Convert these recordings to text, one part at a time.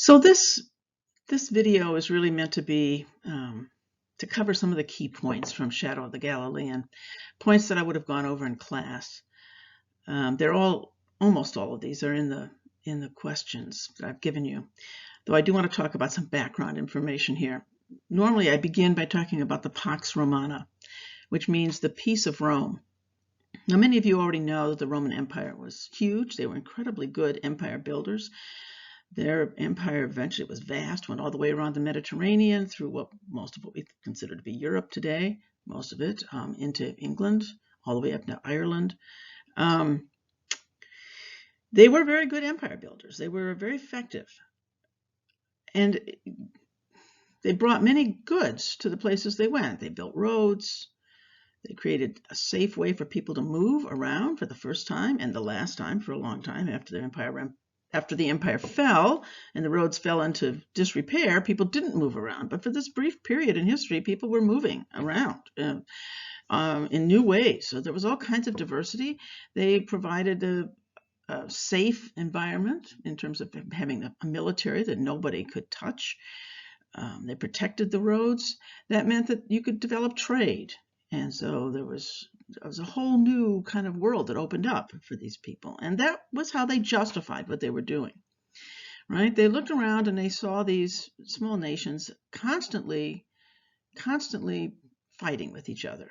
So this video is really meant to be to cover some of the key points from Shadow of the Galilean, points that I would have gone over in class. They're almost all of these are in the questions that I've given you, though I do want to talk about some background information here. Normally I begin by talking about the Pax Romana, which means the peace of Rome. Now, many of you already know that the Roman Empire was huge. They were incredibly good empire builders. Their empire eventually was vast, went all the way around the Mediterranean through most of what we consider to be Europe today, most of it into England, all the way up to Ireland. They were very good empire builders. They were very effective. And they brought many goods to the places they went. They built roads. They created a safe way for people to move around for the first time and the last time for a long time after the empire fell and the roads fell into disrepair. People didn't move around, but for this brief period in history, people were moving around in new ways. So there was all kinds of diversity. They provided a safe environment in terms of having a military that nobody could touch. They protected the roads. That meant that you could develop trade. And so there was a whole new kind of world that opened up for these people. And that was how they justified what they were doing, right? They looked around and they saw these small nations constantly fighting with each other,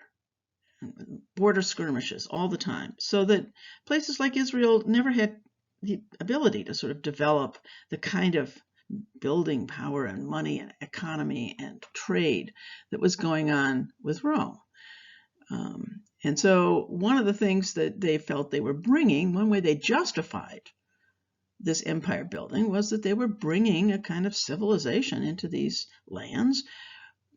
border skirmishes all the time, so that places like Israel never had the ability to sort of develop the kind of building power and money and economy and trade that was going on with Rome. And so one of the things that they felt they were bringing, one way they justified this empire building, was that they were bringing a kind of civilization into these lands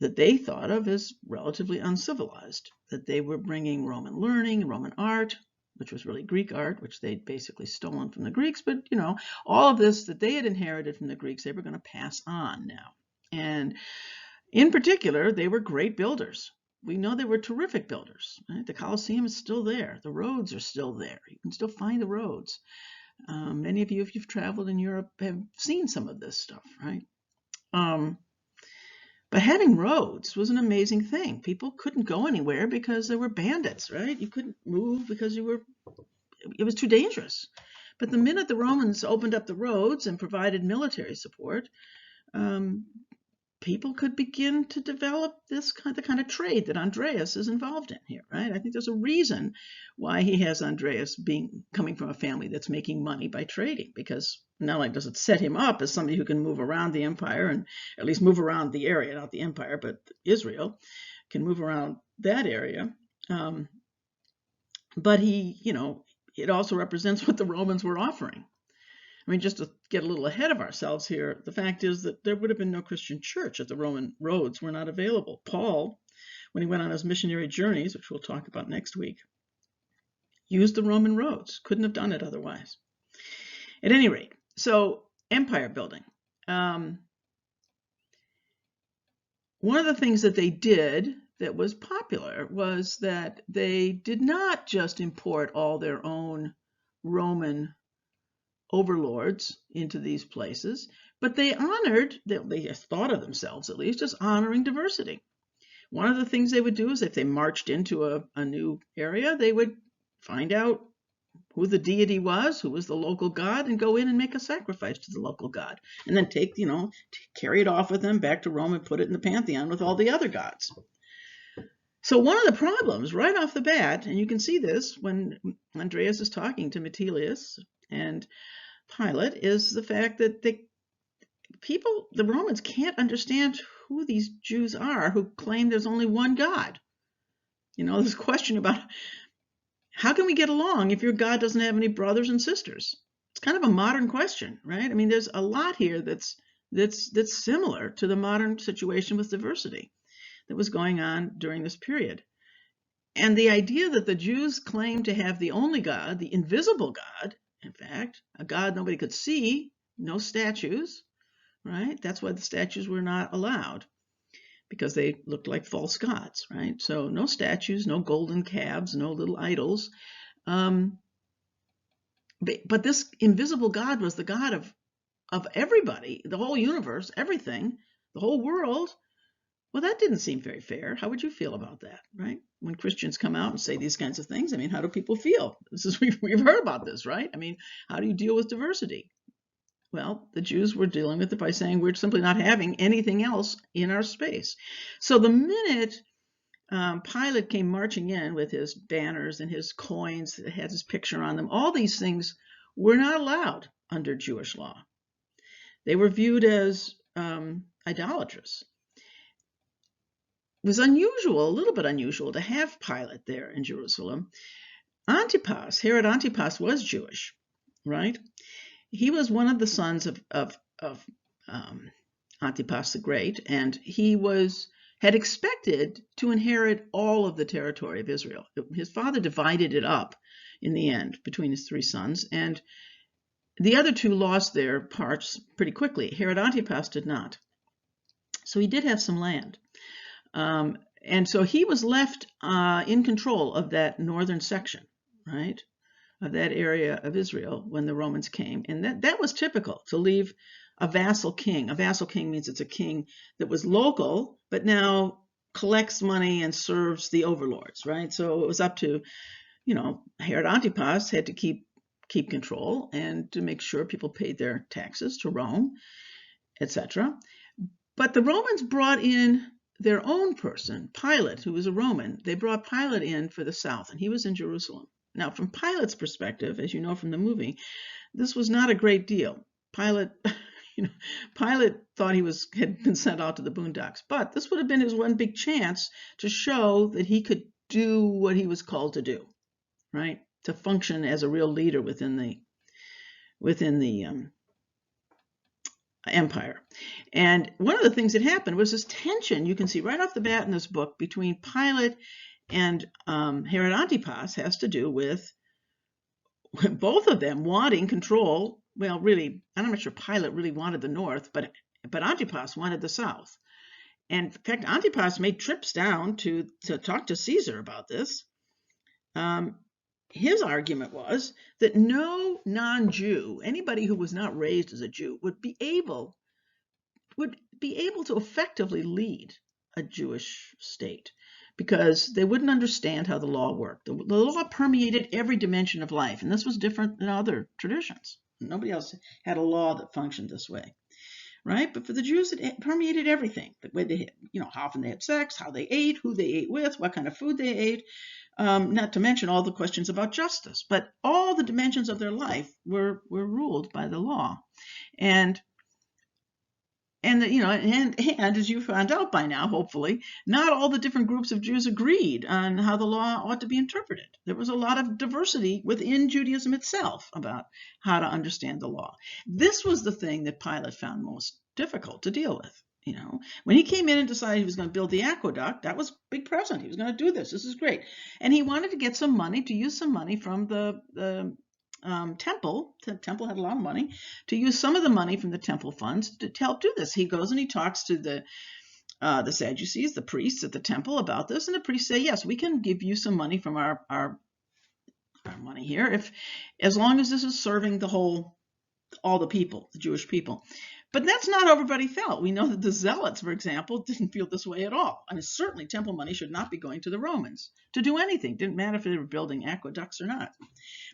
that they thought of as relatively uncivilized, that they were bringing Roman learning, Roman art, which was really Greek art, which they'd basically stolen from the Greeks. But, all of this that they had inherited from the Greeks, they were going to pass on now. And in particular, they were great builders. We know they were terrific builders, right? The Colosseum is still there. The roads are still there. You can still find the roads. Many of you, if you've traveled in Europe, have seen some of this stuff, right? But having roads was an amazing thing. People couldn't go anywhere because there were bandits, right? You couldn't move because it was too dangerous. But the minute the Romans opened up the roads and provided military support, people could begin to develop the kind of trade that Andreas is involved in here, right? I think there's a reason why he has Andreas coming from a family that's making money by trading, because not only does it set him up as somebody who can move around the empire, and at least move around the area, not the empire, but Israel can move around that area. But it also represents what the Romans were offering. I mean, just to get a little ahead of ourselves here, the fact is that there would have been no Christian church if the Roman roads were not available. Paul, when he went on his missionary journeys, which we'll talk about next week, used the Roman roads. Couldn't have done it otherwise. At any rate, so empire building. One of the things that they did that was popular was that they did not just import all their own Roman overlords into these places, but they thought of themselves, at least, as honoring diversity. One of the things they would do is if they marched into a new area, they would find out who the deity was, who was the local god, and go in and make a sacrifice to the local god, and then carry it off with them back to Rome and put it in the pantheon with all the other gods. So one of the problems right off the bat, and you can see this when Andreas is talking to Metilius and Pilate, is the fact that the Romans can't understand who these Jews are who claim there's only one God. This question about how can we get along if your God doesn't have any brothers and sisters? It's kind of a modern question, right? I mean, there's a lot here that's similar to the modern situation with diversity that was going on during this period. And the idea that the Jews claim to have the only God, the invisible God, in fact, a God nobody could see, no statues, right? That's why the statues were not allowed, because they looked like false gods, right? So no statues, no golden calves, no little idols. But this invisible God was the God of everybody, the whole universe, everything, the whole world. Well, that didn't seem very fair. How would you feel about that, right? When Christians come out and say these kinds of things, I mean, how do people feel? We've heard about this, right? I mean, how do you deal with diversity? Well, the Jews were dealing with it by saying we're simply not having anything else in our space. So the minute Pilate came marching in with his banners and his coins that had his picture on them, all these things were not allowed under Jewish law. They were viewed as idolatrous. It was unusual, a little bit unusual, to have Pilate there in Jerusalem. Herod Antipas was Jewish, right? He was one of the sons of Antipas the Great, and he had expected to inherit all of the territory of Israel. His father divided it up in the end between his three sons, and the other two lost their parts pretty quickly. Herod Antipas did not. So he did have some land. And so he was left in control of that northern section, right, of that area of Israel when the Romans came. And that was typical, to leave a vassal king. A vassal king means it's a king that was local, but now collects money and serves the overlords, right? So it was up to, Herod Antipas had to keep control and to make sure people paid their taxes to Rome, etc. But the Romans brought in their own person, Pilate, who was a Roman. They brought Pilate in for the south, and he was in Jerusalem. Now, from Pilate's perspective, as you know from the movie, this was not a great deal. Pilate thought he had been sent out to the boondocks, but this would have been his one big chance to show that he could do what he was called to do, right? To function as a real leader within the empire. And one of the things that happened was this tension, you can see right off the bat in this book, between Pilate and Herod Antipas has to do with both of them wanting control. Well, really, I'm not sure Pilate really wanted the north, but Antipas wanted the south. And in fact, Antipas made trips down to talk to Caesar about this. His argument was that no non-Jew, anybody who was not raised as a Jew, would be able to effectively lead a Jewish state, because they wouldn't understand how the law worked. The law permeated every dimension of life, and this was different than other traditions. Nobody else had a law that functioned this way, right? But for the Jews, it permeated everything. The way they had, how often they had sex, how they ate, who they ate with, what kind of food they ate, not to mention all the questions about justice. But all the dimensions of their life were ruled by the law. And as you found out by now, hopefully, not all the different groups of Jews agreed on how the law ought to be interpreted. There was a lot of diversity within Judaism itself about how to understand the law. This was the thing that Pilate found most difficult to deal with. When he came in and decided he was going to build the aqueduct, that was a big present. He was going to do this. This is great. And he wanted to get some money, to use some money from the temple. The temple had a lot of money, to use some of the money from the temple funds to help do this. He goes and he talks to the Sadducees, the priests at the temple, about this, and the priests say, yes, we can give you some money from our money here, as long as this is serving all the people, the Jewish people. But that's not how everybody felt. We know that the Zealots, for example, didn't feel this way at all. I mean, certainly temple money should not be going to the Romans to do anything. Didn't matter if they were building aqueducts or not.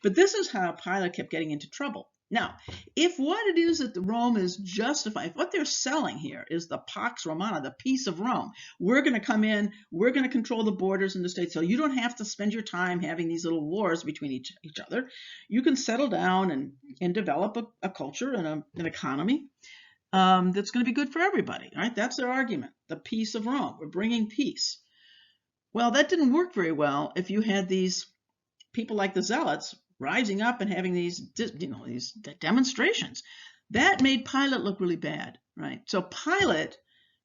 But this is how Pilate kept getting into trouble. Now, if what it is that the Rome is justifying, what they're selling here is the Pax Romana, the peace of Rome. We're going to come in, we're going to control the borders in the state, so you don't have to spend your time having these little wars between each other. You can settle down and develop a culture and an economy that's going to be good for everybody, right? That's their argument, the peace of Rome. We're bringing peace. Well, that didn't work very well if you had these people like the Zealots rising up and having these demonstrations. That made Pilate look really bad, right? So Pilate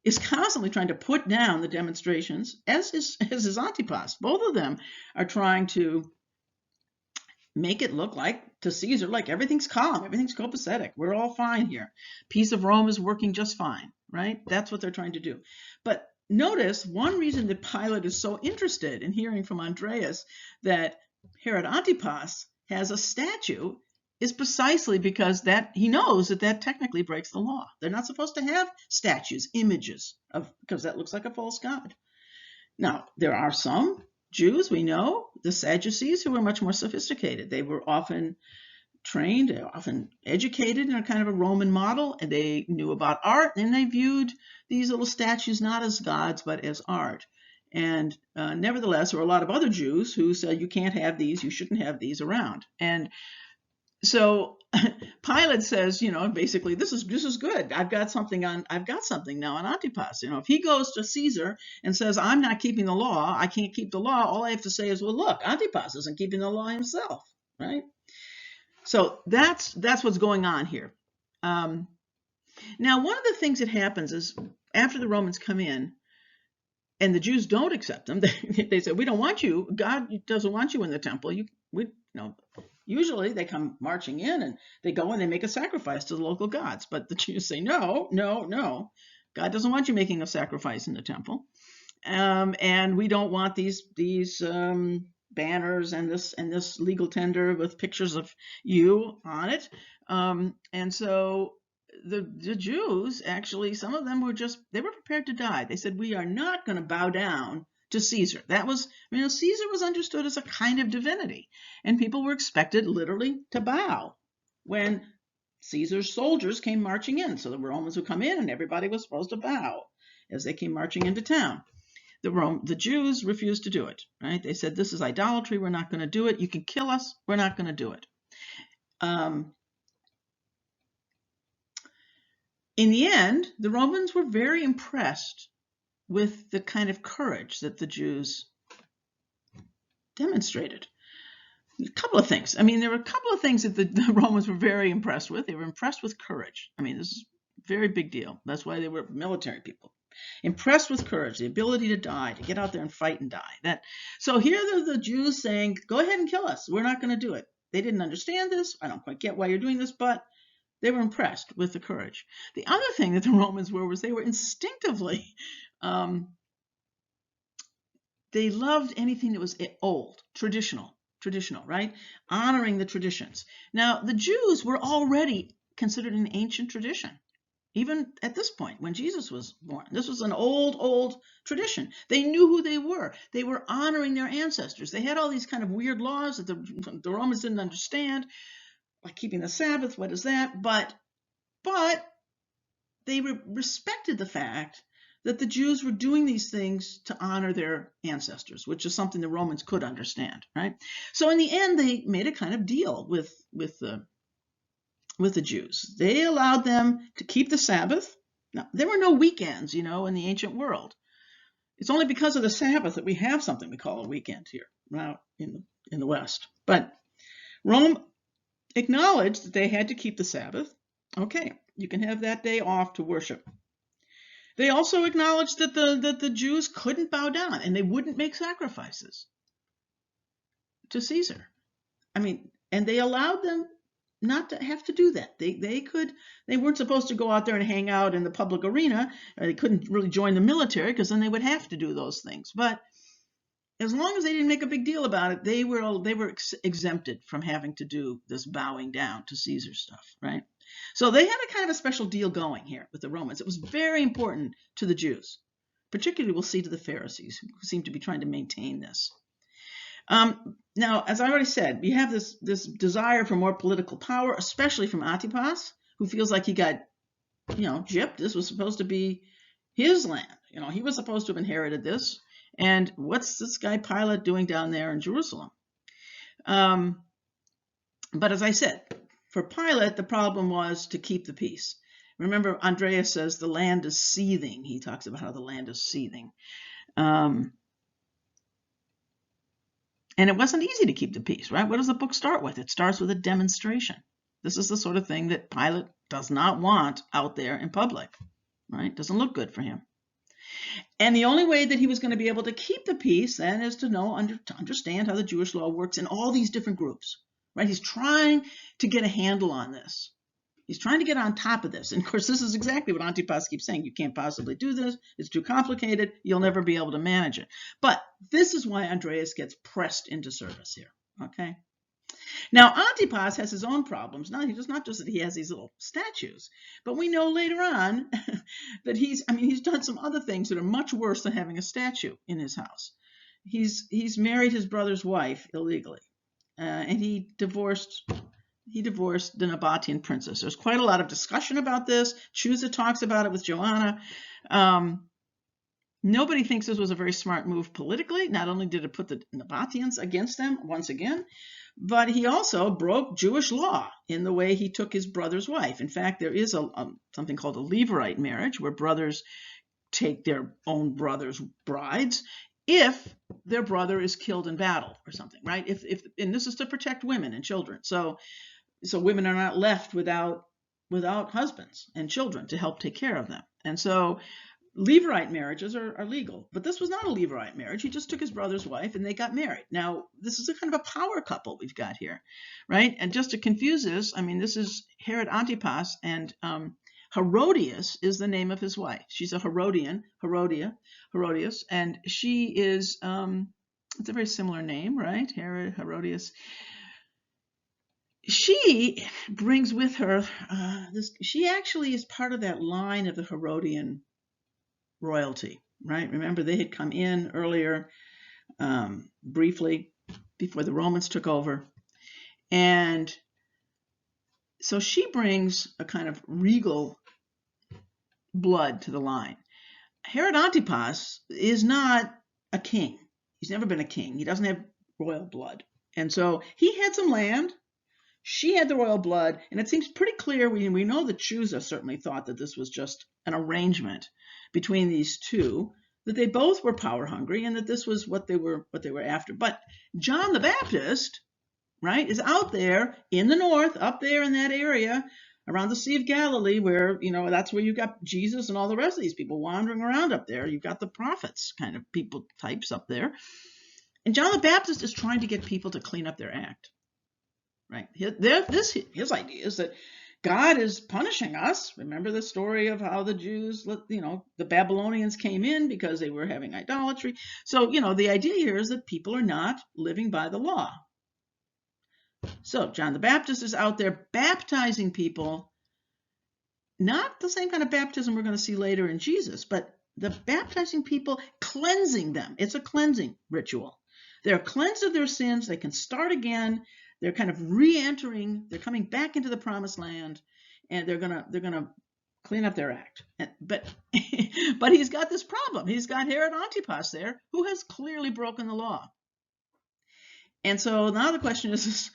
is constantly trying to put down the demonstrations, as is Antipas. Both of them are trying to make it look like to Caesar like everything's calm, everything's copacetic, we're all fine here. Peace of Rome is working just fine, right? That's what they're trying to do. But notice one reason that Pilate is so interested in hearing from Andreas that Herod Antipas has a statue is precisely because that he knows that that technically breaks the law. They're not supposed to have statues, images of, because that looks like a false god. Now, there are some Jews, we know, the Sadducees, who were much more sophisticated. They were often trained, often educated in a kind of a Roman model, and they knew about art, and they viewed these little statues not as gods, but as art. And nevertheless, there were a lot of other Jews who said, you can't have these, you shouldn't have these around. And so Pilate says, basically, this is good. I've got something now on Antipas. If he goes to Caesar and says, I'm not keeping the law, I can't keep the law, all I have to say is, well, look, Antipas isn't keeping the law himself, right? So that's what's going on here. Now, one of the things that happens is after the Romans come in and the Jews don't accept them, they say, we don't want you. God doesn't want you in the temple. Usually they come marching in and they go and they make a sacrifice to the local gods. But the Jews say, no, God doesn't want you making a sacrifice in the temple. And we don't want these banners and this legal tender with pictures of you on it. And so the Jews, actually, some of them they were prepared to die. They said, we are not going to bow down to Caesar. Caesar was understood as a kind of divinity, and people were expected literally to bow when Caesar's soldiers came marching in. So the Romans would come in and everybody was supposed to bow as they came marching into town. The Jews refused to do it, right? They said, this is idolatry, we're not going to do it. You can kill us, we're not going to do it. In the end, the Romans were very impressed with the kind of courage that the Jews demonstrated. A couple of things. There were a couple of things that the Romans were very impressed with. They were impressed with courage. This is a very big deal. That's why they were military people. Impressed with courage, the ability to die, to get out there and fight and die. So here are the Jews saying, go ahead and kill us. We're not going to do it. They didn't understand this. I don't quite get why you're doing this, but they were impressed with the courage. The other thing that the Romans were was they were instinctively, they loved anything that was old, traditional, right? Honoring the traditions. Now, the Jews were already considered an ancient tradition, even at this point when Jesus was born. This was an old tradition. They knew who they were. They were honoring their ancestors. They had all these kind of weird laws that the Romans didn't understand, like keeping the Sabbath. What is that? But they respected the fact that the Jews were doing these things to honor their ancestors, which is something the Romans could understand, right? So in the end, they made a kind of deal with the Jews. They allowed them to keep the Sabbath. Now, there were no weekends, in the ancient world. It's only because of the Sabbath that we have something we call a weekend here, now in the West. But Rome acknowledged that they had to keep the Sabbath. Okay, you can have that day off to worship. They also acknowledged that the Jews couldn't bow down and they wouldn't make sacrifices to Caesar. And they allowed them not to have to do that. They weren't supposed to go out there and hang out in the public arena. Or they couldn't really join the military because then they would have to do those things. But as long as they didn't make a big deal about it, they were exempted from having to do this bowing down to Caesar stuff, right? So they had a kind of a special deal going here with the Romans. It was very important to the Jews. Particularly, we'll see to the Pharisees, who seem to be trying to maintain this. Now, as I already said, we have this desire for more political power, especially from Antipas, who feels like he got, gypped. This was supposed to be his land. He was supposed to have inherited this. And what's this guy Pilate doing down there in Jerusalem? But as I said, for Pilate, the problem was to keep the peace. Remember, Andreas says the land is seething. He talks about how the land is seething. And it wasn't easy to keep the peace, right? What does the book start with? It starts with a demonstration. This is the sort of thing that Pilate does not want out there in public, right? Doesn't look good for him. And the only way that he was going to be able to keep the peace then is to understand how the Jewish law works in all these different groups, right? He's trying to get a handle on this. He's trying to get on top of this. And of course, this is exactly what Antipas keeps saying. You can't possibly do this. It's too complicated. You'll never be able to manage it. But this is why Andreas gets pressed into service here, okay? Now, Antipas has his own problems. Not just that he has these little statues, but we know later on that he's done some other things that are much worse than having a statue in his house. He's married his brother's wife illegally, and he divorced the Nabatean princess. There's quite a lot of discussion about this. Chusa talks about it with Joanna. Nobody thinks this was a very smart move politically. Not only did it put the Nabateans against them once again, but he also broke Jewish law in the way he took his brother's wife. In fact, there is something called a Levirate marriage, where brothers take their own brother's brides if their brother is killed in battle or something, right? And this is to protect women and children. So women are not left without husbands and children to help take care of them. And so Levirate marriages are legal, but this was not a Levirate marriage. He just took his brother's wife and they got married. Now, this is a kind of a power couple we've got here, right? And just to confuse this, this is Herod Antipas, and Herodias is the name of his wife. She's a Herodias, and she is, it's a very similar name, right? Herodias. She brings with her she actually is part of that line of the Herodian royalty, right? Remember, they had come in earlier, briefly, before the Romans took over. And so she brings a kind of regal blood to the line. Herod Antipas is not a king. He's never been a king. He doesn't have royal blood. And so he had some land. She had the royal blood, and it seems pretty clear. We know that Chusa certainly thought that this was just an arrangement between these two, that they both were power hungry, and that this was what they were after. But John the Baptist, right, is out there in the north, up there in that area around the Sea of Galilee, where that's where you've got Jesus and all the rest of these people wandering around up there. You've got the prophets kind of people types up there, and John the Baptist is trying to get people to clean up their act. Right. His idea is that God is punishing us. Remember the story of how the Jews, the Babylonians came in because they were having idolatry. So, the idea here is that people are not living by the law. So John the Baptist is out there baptizing people, not the same kind of baptism we're going to see later in Jesus, but the baptizing people, cleansing them. It's a cleansing ritual. They're cleansed of their sins. They can start again. They're kind of re-entering. They're coming back into the promised land, and they're gonna clean up their act. But he's got this problem. He's got Herod Antipas there, who has clearly broken the law. And so now the question is,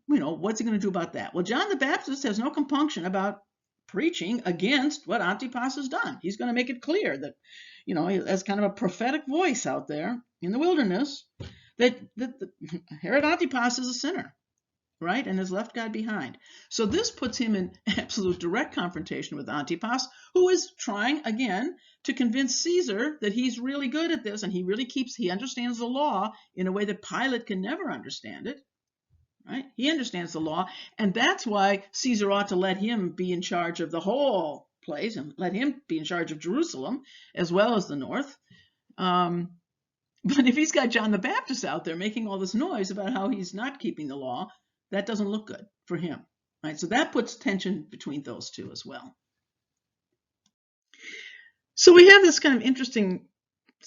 what's he going to do about that? Well, John the Baptist has no compunction about preaching against what Antipas has done. He's going to make it clear that, as kind of a prophetic voice out there in the wilderness, that Herod Antipas is a sinner, right, and has left God behind. So this puts him in absolute direct confrontation with Antipas, who is trying again to convince Caesar that he's really good at this, and he understands the law in a way that Pilate can never understand it. Right? He understands the law, and that's why Caesar ought to let him be in charge of the whole place and let him be in charge of Jerusalem as well as the north. But if he's got John the Baptist out there making all this noise about how he's not keeping the law, that doesn't look good for him, right? So that puts tension between those two as well. So we have this kind of interesting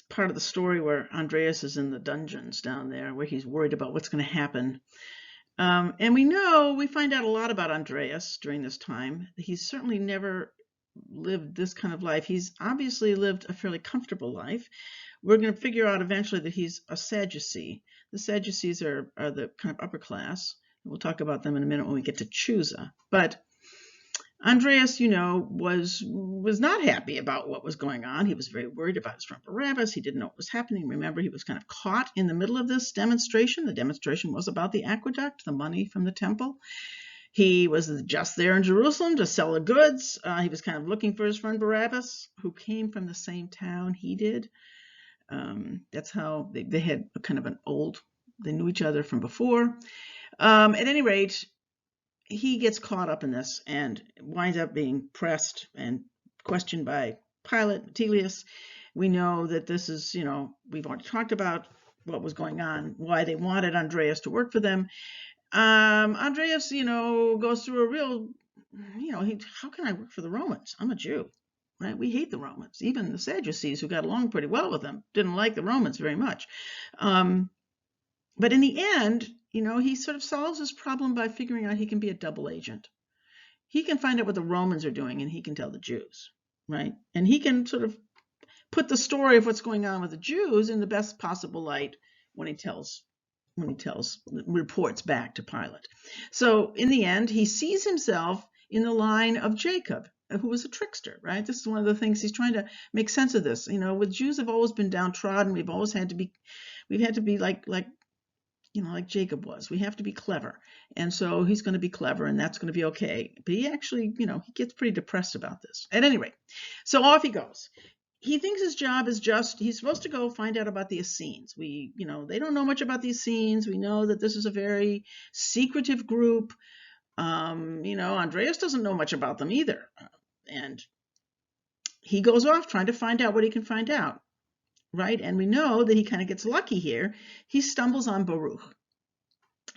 part of the story where Andreas is in the dungeons down there, where he's worried about what's going to happen. And we find out a lot about Andreas during this time. He's certainly never lived this kind of life. He's obviously lived a fairly comfortable life. We're going to figure out eventually that he's a Sadducee. The Sadducees are the kind of upper class. We'll talk about them in a minute when we get to Chusa. But Andreas, was not happy about what was going on. He was very worried about his friend Barabbas. He didn't know what was happening. Remember, he was kind of caught in the middle of this demonstration. The demonstration was about the aqueduct, the money from the temple. He was just there in Jerusalem to sell the goods. He was kind of looking for his friend Barabbas, who came from the same town he did. That's how they had kind of they knew each other from before. At any rate, he gets caught up in this and winds up being pressed and questioned by Pilate, Metelius. We know that this is, we've already talked about what was going on, why they wanted Andreas to work for them. Andreas, goes through a real, how can I work for the Romans? I'm a Jew, right? We hate the Romans. Even the Sadducees, who got along pretty well with them, didn't like the Romans very much. But in the end, he sort of solves his problem by figuring out he can be a double agent. He can find out what the Romans are doing, and he can tell the Jews, right? And he can sort of put the story of what's going on with the Jews in the best possible light when he reports back to Pilate. So in the end, he sees himself in the line of Jacob, who was a trickster, right? This is one of the things he's trying to make sense of this. With Jews have always been downtrodden. We've had to be like Jacob was. We have to be clever. And so he's going to be clever, and that's going to be okay. But he actually, he gets pretty depressed about this. At any rate, so off he goes. He thinks his job is he's supposed to go find out about the Essenes. They don't know much about the Essenes. We know that this is a very secretive group. Andreas doesn't know much about them either. And he goes off trying to find out what he can find out. Right? And we know that he kind of gets lucky here. He stumbles on Baruch.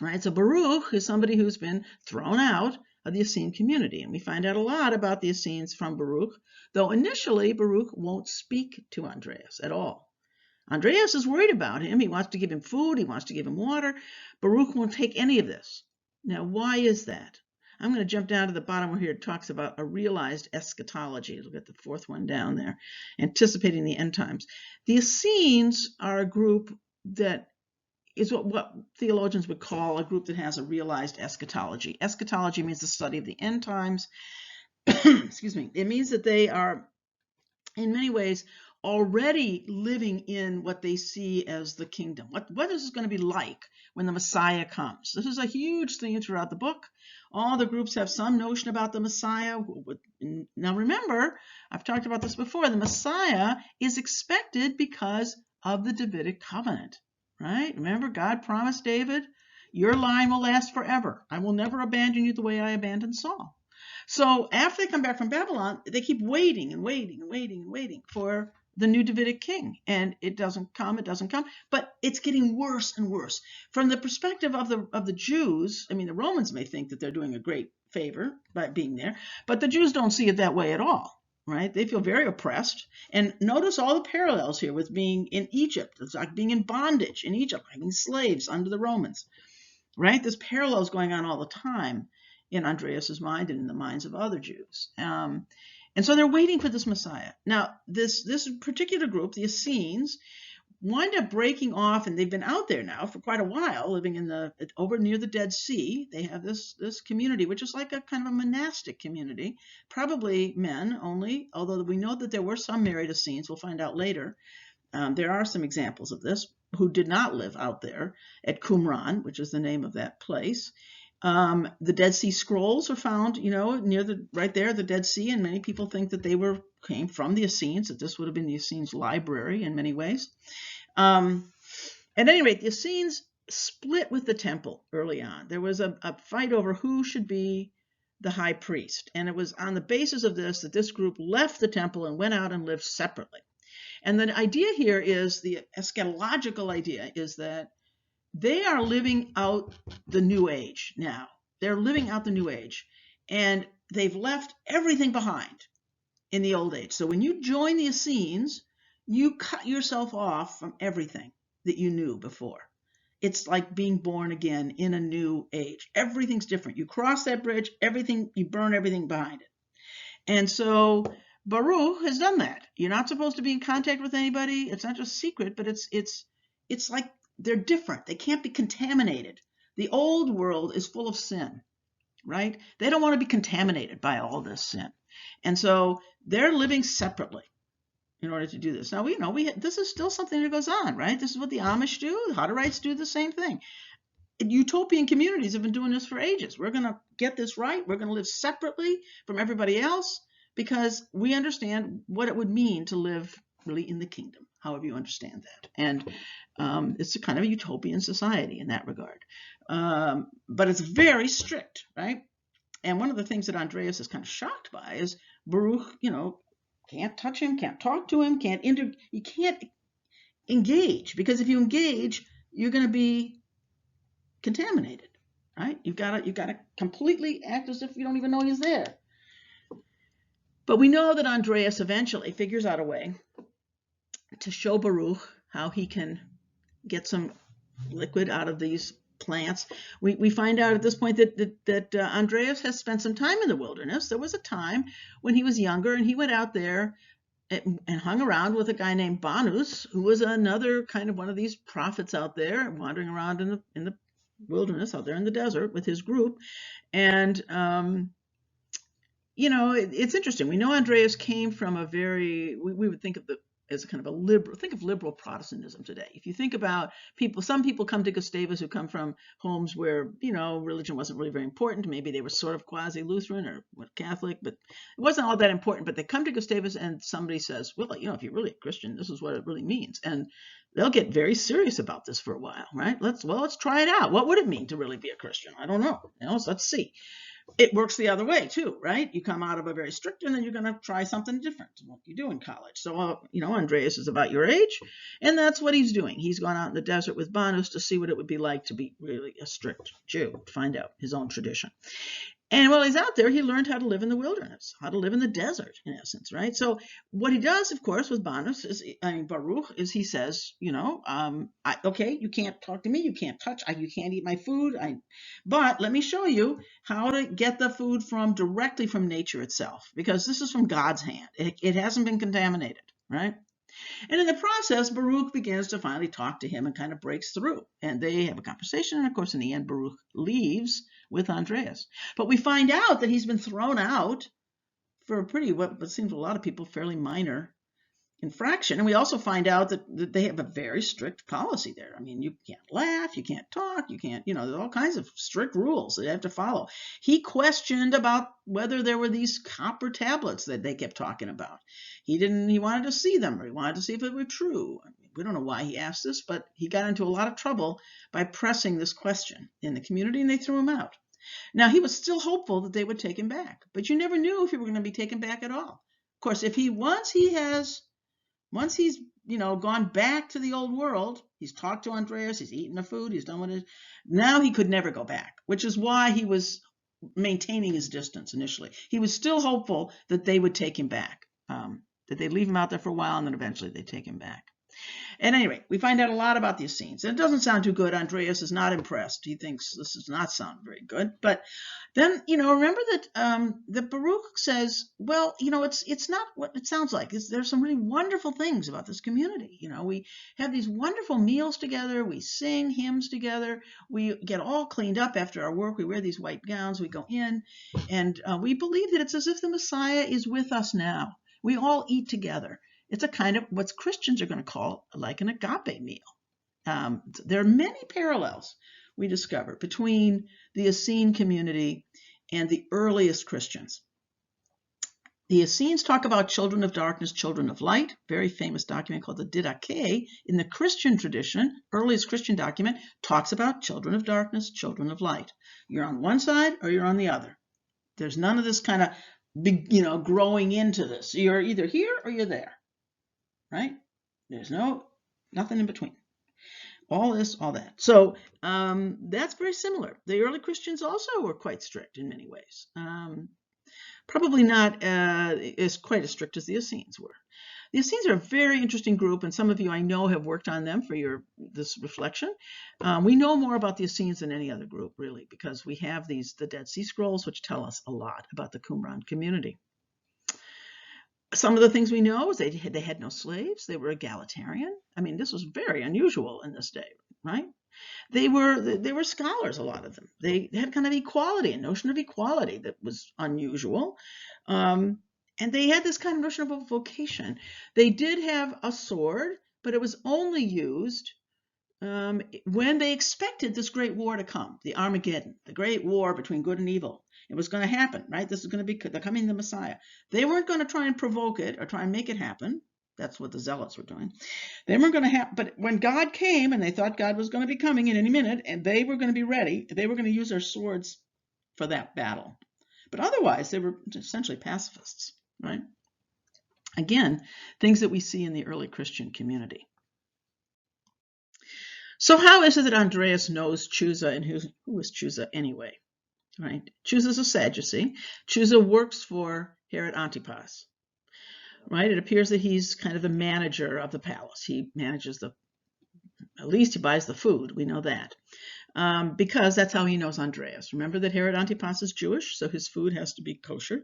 Right? So Baruch is somebody who's been thrown out of the Essene community. And we find out a lot about the Essenes from Baruch, though initially Baruch won't speak to Andreas at all. Andreas is worried about him. He wants to give him food. He wants to give him water. Baruch won't take any of this. Now, why is that? I'm going to jump down to the bottom where here it talks about a realized eschatology. Look at the fourth one down there, anticipating the end times. The Essenes are a group that is what theologians would call a group that has a realized eschatology. Eschatology means the study of the end times. Excuse me. It means that they are, in many ways, already living in what they see as the kingdom. What is this going to be like when the Messiah comes? This is a huge theme throughout the book. All the groups have some notion about the Messiah. Now remember, I've talked about this before, the Messiah is expected because of the Davidic covenant, right? Remember, God promised David, your line will last forever. I will never abandon you the way I abandoned Saul. So after they come back from Babylon, they keep waiting and waiting and waiting and waiting for the new Davidic king. And it doesn't come, but it's getting worse and worse. From the perspective of the Jews, I mean, the Romans may think that they're doing a great favor by being there, but the Jews don't see it that way at all, right? They feel very oppressed. And notice all the parallels here with being in Egypt. It's like being in bondage in Egypt, having slaves under the Romans, right? There's parallels going on all the time in Andreas's mind and in the minds of other Jews. And so they're waiting for this Messiah. Now, this particular group, the Essenes, wind up breaking off, and they've been out there now for quite a while, living over near the Dead Sea. They have this community, which is like a kind of a monastic community, probably men only, although we know that there were some married Essenes. We'll find out later. There are some examples of this who did not live out there at Qumran, which is the name of that place. The Dead Sea Scrolls are found, near right there, the Dead Sea, and many people think that they came from the Essenes, that this would have been the Essenes' library in many ways. At any rate, the Essenes split with the temple early on. There was a fight over who should be the high priest, and it was on the basis of this that this group left the temple and went out and lived separately. And the idea here is, the eschatological idea is that they are living out the new age now. They're living out the new age. And they've left everything behind in the old age. So when you join the Essenes, you cut yourself off from everything that you knew before. It's like being born again in a new age. Everything's different. You cross that bridge, you burn everything behind it. And so Baruch has done that. You're not supposed to be in contact with anybody. It's not just secret, but it's like they're different. They can't be contaminated. The old world is full of sin, right? They don't want to be contaminated by all this sin. And so they're living separately in order to do this. Now, this is still something that goes on, right? This is what the Amish do. The Hutterites do the same thing. Utopian communities have been doing this for ages. We're going to get this right. We're going to live separately from everybody else because we understand what it would mean to live really in the kingdom, however you understand that. And it's a kind of a utopian society in that regard. But it's very strict, right? And one of the things that Andreas is kind of shocked by is Baruch, can't touch him, can't talk to him, you can't engage, because if you engage, you're going to be contaminated. right? You've got to completely act as if you don't even know he's there. But we know that Andreas eventually figures out a way to show Baruch how he can get some liquid out of these plants. We find out at this point that Andreas has spent some time in the wilderness. There was a time when he was younger and he went out there and hung around with a guy named Banus, who was another kind of one of these prophets out there wandering around in the wilderness out there in the desert with his group. And it's interesting. We know Andreas came from a very, we would think of as a kind of a liberal, think of liberal Protestantism today. If you think about some people come to Gustavus who come from homes where, religion wasn't really very important. Maybe they were sort of quasi-Lutheran or Catholic, but it wasn't all that important. But they come to Gustavus and somebody says, well, if you're really a Christian, this is what it really means. And they'll get very serious about this for a while, right? Let's try it out. What would it mean to really be a Christian? I don't know. So let's see. It works the other way too, right? You come out of a very strict and then you're going to try something different than what you do in college. So, Andreas is about your age, and that's what he's doing. He's gone out in the desert with Banus to see what it would be like to be really a strict Jew, to find out his own tradition. And while he's out there, he learned how to live in the wilderness, how to live in the desert, in essence, right? So what he does, of course, with Baruch is he says, okay, you can't talk to me, you can't touch, you can't eat my food, but let me show you how to get the food directly from nature itself, because this is from God's hand. It hasn't been contaminated, right? And in the process, Baruch begins to finally talk to him and kind of breaks through. And they have a conversation. And of course, in the end, Baruch leaves with Andreas. But we find out that he's been thrown out for what seems to a lot of people, fairly minor infraction. And we also find out that they have a very strict policy there. I mean, you can't laugh, you can't talk, you can't, there's all kinds of strict rules that you have to follow. He questioned about whether there were these copper tablets that they kept talking about. He wanted to see them, or he wanted to see if it were true. I mean, we don't know why he asked this, but he got into a lot of trouble by pressing this question in the community, and they threw him out. Now, he was still hopeful that they would take him back, but you never knew if he were going to be taken back at all. Of course, once he's gone back to the old world, he's talked to Andreas, he's eaten the food, he's done what it, now he could never go back, which is why he was maintaining his distance initially. He was still hopeful that they would take him back, that they'd leave him out there for a while and then eventually they'd take him back. At any rate, we find out a lot about the Essenes. And it doesn't sound too good. Andreas is not impressed. He thinks this does not sound very good. But then, remember that Baruch says, well, it's not what it sounds like. There's some really wonderful things about this community. We have these wonderful meals together. We sing hymns together. We get all cleaned up after our work. We wear these white gowns. We go in. And we believe that it's as if the Messiah is with us now. We all eat together. It's a kind of what Christians are going to call like an agape meal. There are many parallels we discover between the Essene community and the earliest Christians. The Essenes talk about children of darkness, children of light, very famous document called the Didache. In the Christian tradition, earliest Christian document, talks about children of darkness, children of light. You're on one side or you're on the other. There's none of this kind of big, growing into this. You're either here or you're there. Right? There's nothing in between. All this, all that. So that's very similar. The early Christians also were quite strict in many ways. Probably not quite as strict as the Essenes were. The Essenes are a very interesting group, and some of you I know have worked on them for this reflection. We know more about the Essenes than any other group, really, because we have the Dead Sea Scrolls, which tell us a lot about the Qumran community. Some of the things we know is they had no slaves. They were egalitarian. I mean, this was very unusual in this day, right? They were scholars, a lot of them. They had kind of equality, a notion of equality that was unusual. And they had this kind of notion of a vocation. They did have a sword, but it was only used when they expected this great war to come, the Armageddon, the great war between good and evil. It was going to happen, right? This is going to be the coming of the Messiah. They weren't going to try and provoke it or try and make it happen. That's what the Zealots were doing. They weren't going to happen. But when God came and they thought God was going to be coming in any minute and they were going to be ready, they were going to use their swords for that battle. But otherwise, they were essentially pacifists, right? Again, things that we see in the early Christian community. So how is it that Andreas knows Chusa, and who is Chusa anyway? Right? Chusa's a Sadducee. Chusa works for Herod Antipas. Right? It appears that he's kind of the manager of the palace. He manages at least he buys the food. We know that. Because that's how he knows Andreas. Remember that Herod Antipas is Jewish, so his food has to be kosher.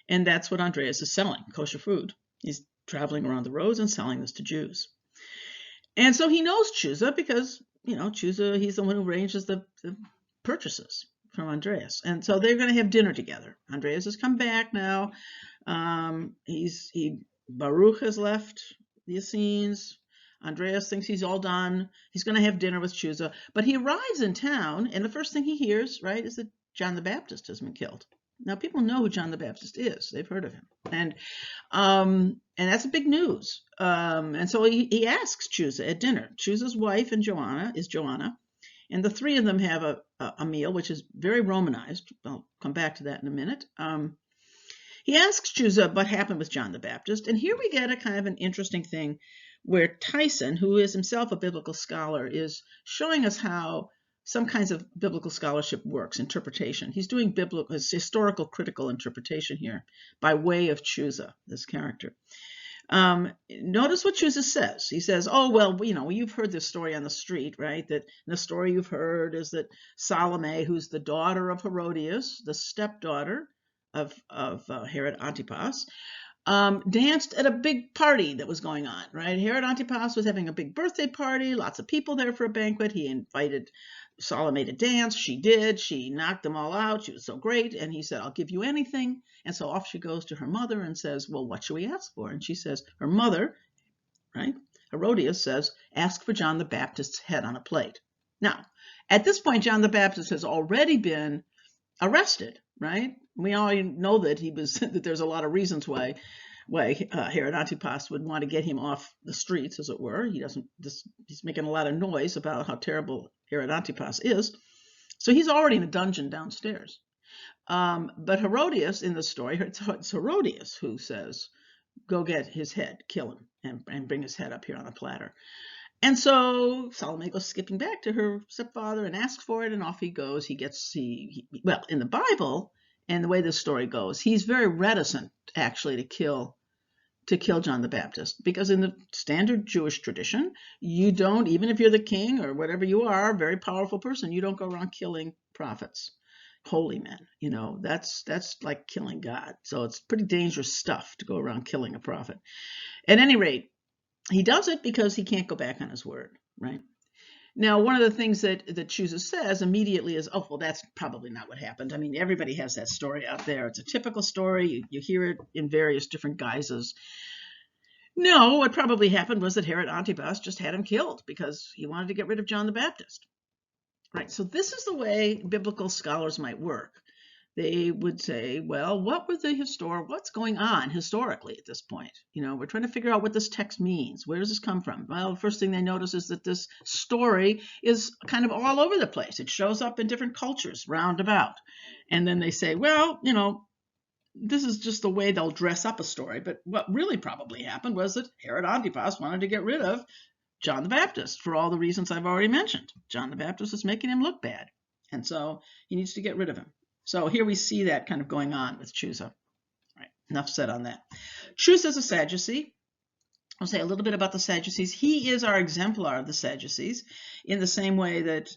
And that's what Andreas is selling, kosher food. He's traveling around the roads and selling this to Jews. And so he knows Chusa because, Chusa, he's the one who arranges the purchases from Andreas. And so they're going to have dinner together. Andreas has come back now. Baruch has left the Essenes. Andreas thinks he's all done. He's going to have dinner with Chusa. But he arrives in town, and the first thing he hears, right, is that John the Baptist has been killed. Now, people know who John the Baptist is. They've heard of him. And that's big news. And so he asks Chusa at dinner. Chusa's wife is Joanna. And the three of them have a meal, which is very Romanized. I'll come back to that in a minute. He asks Chusa what happened with John the Baptist. And here we get a kind of an interesting thing where Tyson, who is himself a biblical scholar, is showing us how some kinds of biblical scholarship works, interpretation. He's doing historical critical interpretation here by way of Chusa, this character. Notice what Chusa says. He says, oh, well, you've heard this story on the street, right? That the story you've heard is that Salome, who's the daughter of Herodias, the stepdaughter of Herod Antipas, danced at a big party that was going on, right? Herod Antipas was having a big birthday party, lots of people there for a banquet. He invited Salome to dance. She did. She knocked them all out. She was so great. And he said, I'll give you anything. And so off she goes to her mother and says, well, what should we ask for? And she says, her mother, right, Herodias, says, ask for John the Baptist's head on a plate. Now, at this point, John the Baptist has already been arrested, right? We all know that that there's a lot of reasons why Herod Antipas would want to get him off the streets, as it were. He's making a lot of noise about how terrible Herod Antipas is. So he's already in a dungeon downstairs. But Herodias in the story, it's Herodias who says, go get his head, kill him, and bring his head up here on a platter. And so Salome goes skipping back to her stepfather and asks for it, and off he goes. Well, in the Bible, and the way this story goes, he's very reticent, actually, to kill John the Baptist, because in the standard Jewish tradition, you don't, even if you're the king or whatever you are, a very powerful person, you don't go around killing prophets, holy men. That's like killing God. So it's pretty dangerous stuff to go around killing a prophet. At any rate, he does it because he can't go back on his word, right? Now, one of the things that Chusa says immediately is, oh, well, that's probably not what happened. I mean, everybody has that story out there. It's a typical story. You hear it in various different guises. No, what probably happened was that Herod Antipas just had him killed because he wanted to get rid of John the Baptist. Right, so this is the way biblical scholars might work. They would say, well, what's going on historically at this point? We're trying to figure out what this text means. Where does this come from? Well, the first thing they notice is that this story is kind of all over the place. It shows up in different cultures roundabout. And then they say, well, this is just the way they'll dress up a story. But what really probably happened was that Herod Antipas wanted to get rid of John the Baptist for all the reasons I've already mentioned. John the Baptist is making him look bad. And so he needs to get rid of him. So here we see that kind of going on with Chusa. All right, enough said on that. Chusa is a Sadducee. I'll say a little bit about the Sadducees. He is our exemplar of the Sadducees in the same way that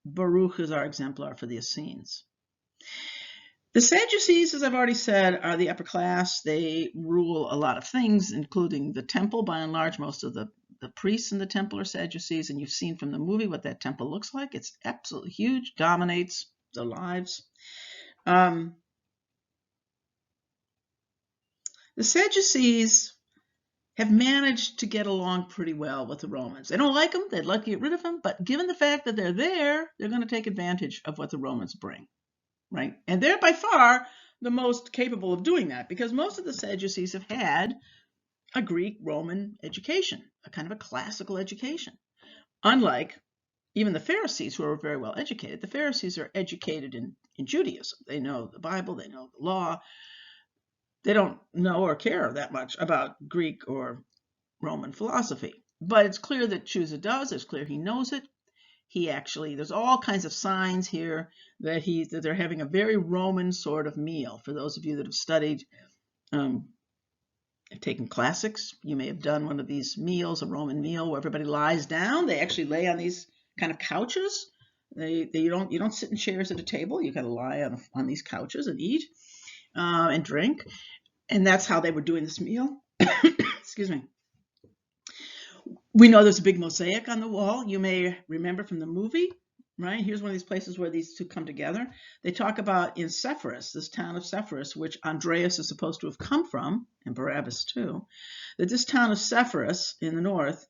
Baruch is our exemplar for the Essenes. The Sadducees, as I've already said, are the upper class. They rule a lot of things, including the temple. By and large, most of the priests in the temple are Sadducees, and you've seen from the movie what that temple looks like. It's absolutely huge, dominates their lives. The Sadducees have managed to get along pretty well with the Romans. They don't like them. They'd like to get rid of them. But given the fact that they're there, they're going to take advantage of what the Romans bring, right? And they're by far the most capable of doing that because most of the Sadducees have had a Greek-Roman education, a kind of a classical education. Unlike even the Pharisees, who are very well educated. The Pharisees are educated in Judaism. They know the Bible, they know the law. They don't know or care that much about Greek or Roman philosophy. But it's clear that Chusa does. It's clear he knows it. there's all kinds of signs here that they're having a very Roman sort of meal. For those of you that have studied, have taken classics, you may have done one of these meals, a Roman meal where everybody lies down. They actually lay on these kind of couches. You don't sit in chairs at a table. You kind of lie on these couches and eat and drink. And that's how they were doing this meal. Excuse me. We know there's a big mosaic on the wall. You may remember from the movie, right? Here's one of these places where these two come together. They talk about in Sepphoris, this town of Sepphoris, which Andreas is supposed to have come from, and Barabbas too, that this town of Sepphoris in the north,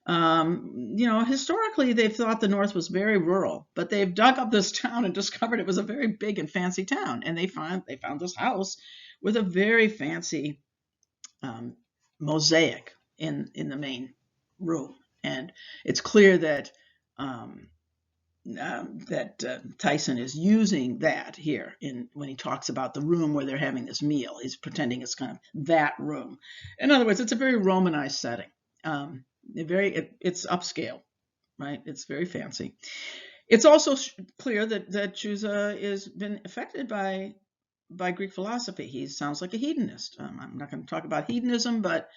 historically they've thought the north was very rural, but they've dug up this town and discovered it was a very big and fancy town. And they found this house with a very fancy mosaic in the main room, and it's clear that Tyson is using that here when he talks about the room where they're having this meal. He's pretending it's kind of that room. In other words, it's a very Romanized setting. It's upscale, right? It's very fancy. It's also clear that Chuza has been affected by Greek philosophy. He sounds like a hedonist. I'm not going to talk about hedonism, but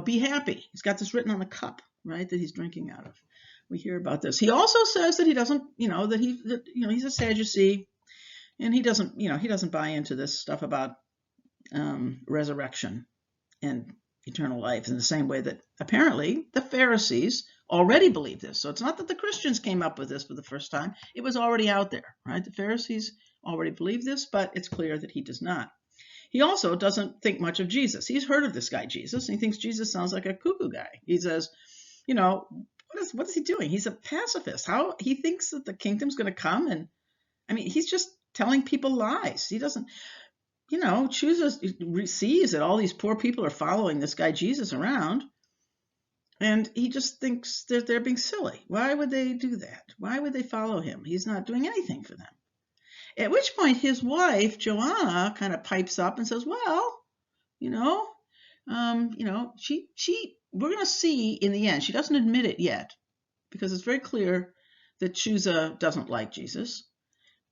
be happy. He's got this written on the cup, right, that he's drinking out of. We hear about this. He also says that he doesn't, he's a Sadducee, and he doesn't buy into this stuff about resurrection and eternal life in the same way that apparently the Pharisees already believed this. So it's not that the Christians came up with this for the first time. It was already out there, right? The Pharisees already believed this, but it's clear that he does not. He also doesn't think much of Jesus. He's heard of this guy, Jesus, and he thinks Jesus sounds like a cuckoo guy. He says, what is he doing? He's a pacifist. How he thinks that the kingdom's going to come, and he's just telling people lies. He doesn't, sees that all these poor people are following this guy Jesus around, and he just thinks that they're being silly. Why would they do that? Why would they follow him? He's not doing anything for them. At which point his wife, Joanna, kind of pipes up and says, well, we're going to see in the end. She doesn't admit it yet because it's very clear that Chuza doesn't like Jesus.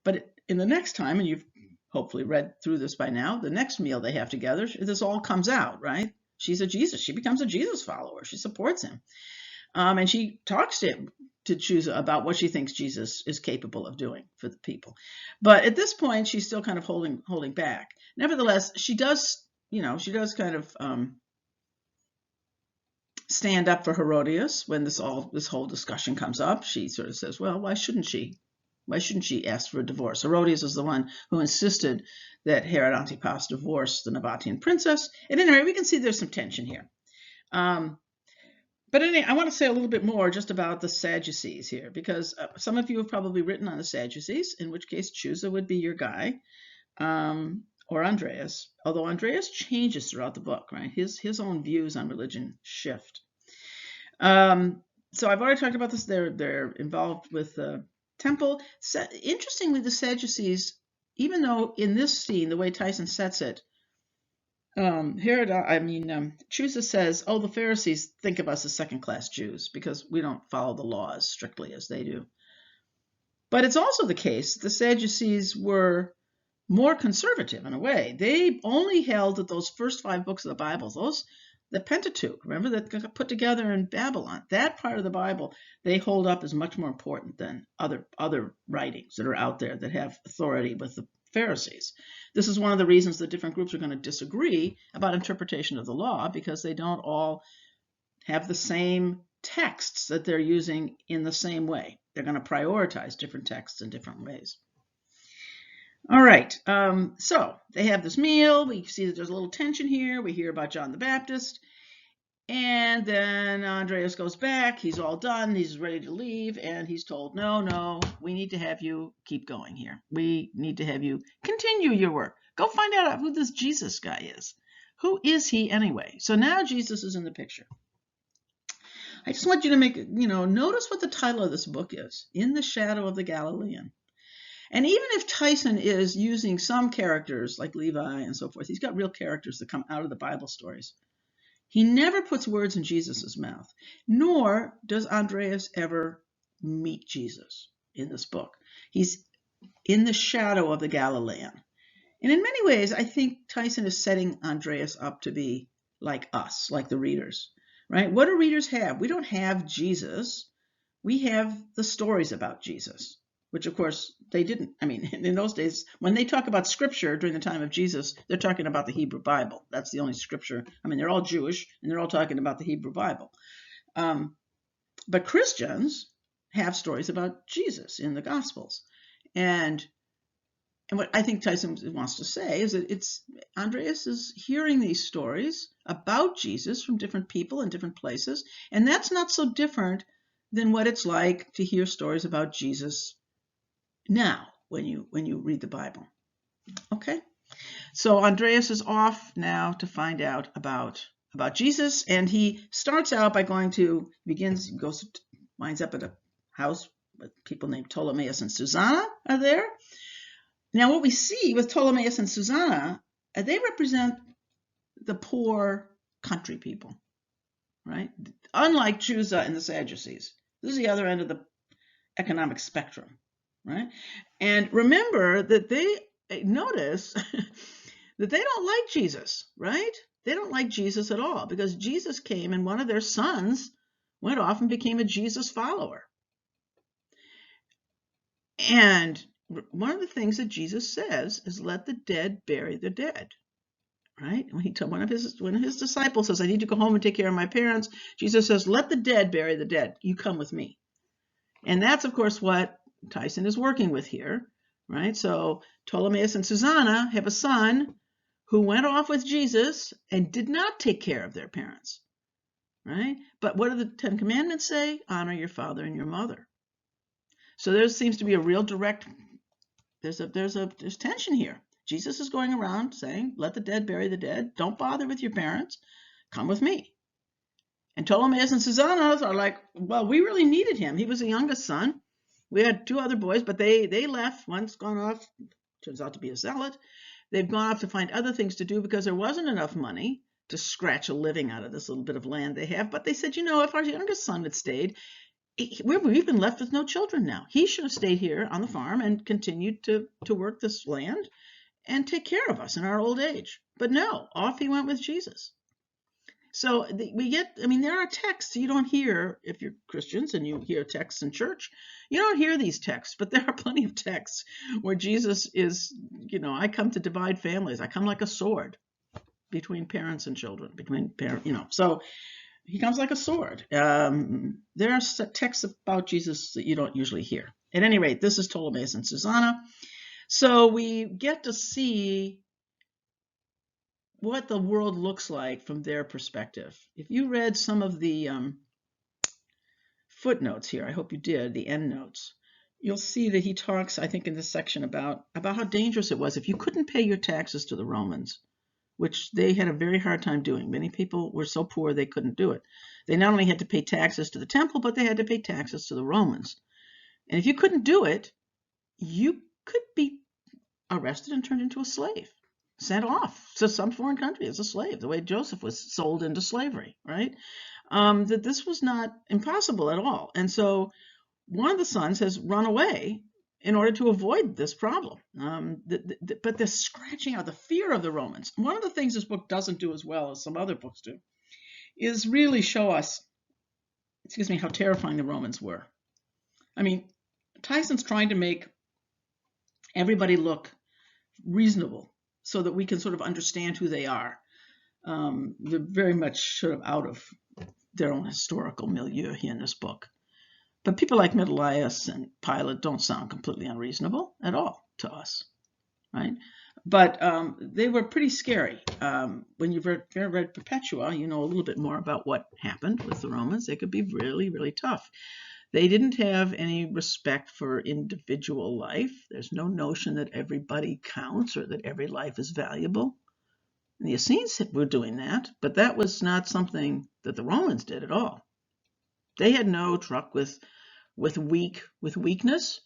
But in the next time, and you've hopefully read through this by now, the next meal they have together, this all comes out, right? She becomes a Jesus follower. She supports him. And she talks to Chuza about what she thinks Jesus is capable of doing for the people. But at this point, she's still kind of holding back. Nevertheless, she does kind of stand up for Herodias when this whole discussion comes up. She sort of says, well, why shouldn't she? Why shouldn't she ask for a divorce? Herodias is the one who insisted that Herod Antipas divorce the Nabatean princess. At any rate, we can see there's some tension here. But anyway, I want to say a little bit more just about the Sadducees here, because some of you have probably written on the Sadducees, in which case Chuza would be your guy, or Andreas, although Andreas changes throughout the book, right? His own views on religion shift. So I've already talked about this. They're involved with the temple. Interestingly, the Sadducees, even though in this scene, the way Tyson sets it, Chuza says, the Pharisees think of us as second-class Jews because we don't follow the laws strictly as they do. But it's also the case the Sadducees were more conservative in a way. They only held that those first 5 books of the Bible, the Pentateuch, remember, that got put together in Babylon, that part of the Bible, they hold up as much more important than other writings that are out there that have authority with the Pharisees. This is one of the reasons that different groups are going to disagree about interpretation of the law, because they don't all have the same texts that they're using in the same way. They're going to prioritize different texts in different ways. All right, so they have this meal. We see that there's a little tension here. We hear about John the Baptist. And then Andreas goes back. He's all done. He's ready to leave. And he's told, no, we need to have you keep going here. We need to have you continue your work. Go find out who this Jesus guy is. Who is he anyway? So now Jesus is in the picture. I just want you to notice what the title of this book is, In the Shadow of the Galilean. And even if Tyson is using some characters like Levi and so forth, he's got real characters that come out of the Bible stories. He never puts words in Jesus's mouth, nor does Andreas ever meet Jesus in this book. He's in the shadow of the Galilean. And in many ways, I think Tyson is setting Andreas up to be like us, like the readers, right? What do readers have? We don't have Jesus. We have the stories about Jesus, which of course they didn't. I mean, in those days, when they talk about scripture during the time of Jesus, they're talking about the Hebrew Bible. That's the only scripture. I mean, they're all Jewish and they're all talking about the Hebrew Bible. But Christians have stories about Jesus in the Gospels. And what I think Tyson wants to say is that Andreas is hearing these stories about Jesus from different people in different places, and that's not so different than what it's like to hear stories about Jesus now when you read the Bible. Okay, so Andreas is off now to find out about Jesus, and he starts out by winds up at a house with people named Ptolemaeus and Susanna are there. Now, what we see with Ptolemaeus and Susanna, they represent the poor country people, right? Unlike Chusa and the Sadducees. This is the other end of the economic spectrum, right? And remember that notice that they don't like Jesus, right? They don't like Jesus at all because Jesus came and one of their sons went off and became a Jesus follower. And one of the things that Jesus says is, let the dead bury the dead, right? When one of his disciples says, I need to go home and take care of my parents, Jesus says, let the dead bury the dead. You come with me. And that's, of course, what Tyson is working with here, right? So Ptolemaeus and Susanna have a son who went off with Jesus and did not take care of their parents, right? But what do the Ten Commandments say? Honor your father and your mother. So there seems to be a real direct, there's tension here. Jesus is going around saying, let the dead bury the dead. Don't bother with your parents. Come with me. And Ptolemaeus and Susanna are like, well, we really needed him. He was the youngest son. We had two other boys, but they left. One's gone off, turns out to be a zealot. They've gone off to find other things to do because there wasn't enough money to scratch a living out of this little bit of land they have. But they said, if our youngest son had stayed, we've been left with no children now. He should have stayed here on the farm and continued to work this land and take care of us in our old age. But no, off he went with Jesus. So there are texts you don't hear if you're Christians and you hear texts in church. You don't hear these texts, but there are plenty of texts where Jesus is, I come to divide families. I come like a sword between parents and children, so he comes like a sword. There are texts about Jesus that you don't usually hear. At any rate, this is Ptolemaeus and Susanna. So we get to see what the world looks like from their perspective. If you read some of the footnotes here, I hope you did, the endnotes, you'll see that he talks, I think, in this section about how dangerous it was if you couldn't pay your taxes to the Romans, which they had a very hard time doing. Many people were so poor they couldn't do it. They not only had to pay taxes to the temple, but they had to pay taxes to the Romans. And if you couldn't do it, you could be arrested and turned into a slave, sent off to some foreign country as a slave, the way Joseph was sold into slavery, right? That this was not impossible at all. And so one of the sons has run away in order to avoid this problem. But the scratching out, the fear of the Romans. One of the things this book doesn't do as well as some other books do is really show us, how terrifying the Romans were. I mean, Tyson's trying to make everybody look reasonable so that we can sort of understand who they are. They're very much sort of out of their own historical milieu here in this book. But people like Menelaus and Pilate don't sound completely unreasonable at all to us, right? But they were pretty scary. When you've read Perpetua, you know a little bit more about what happened with the Romans. They could be really, really tough. They didn't have any respect for individual life. There's no notion that everybody counts or that every life is valuable. And the Essenes were doing that, but that was not something that the Romans did at all. They had no truck with weakness.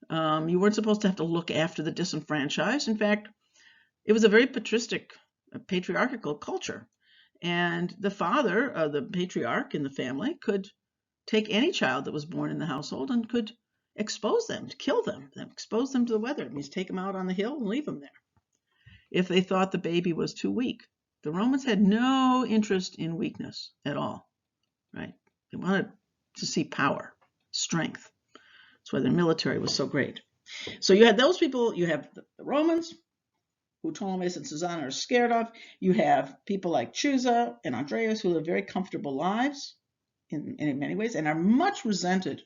You weren't supposed to have to look after the disenfranchised. In fact, it was a very patristic, patriarchal culture. And the father, the patriarch in the family, could take any child that was born in the household and could expose them, kill them, expose them to the weather. It means take them out on the hill and leave them there if they thought the baby was too weak. The Romans had no interest in weakness at all, right? They wanted to see power, strength. That's why their military was so great. So you had those people, you have the Romans, who Ptolemus and Susanna are scared of. You have people like Chusa and Andreas who live very comfortable lives in many ways and are much resented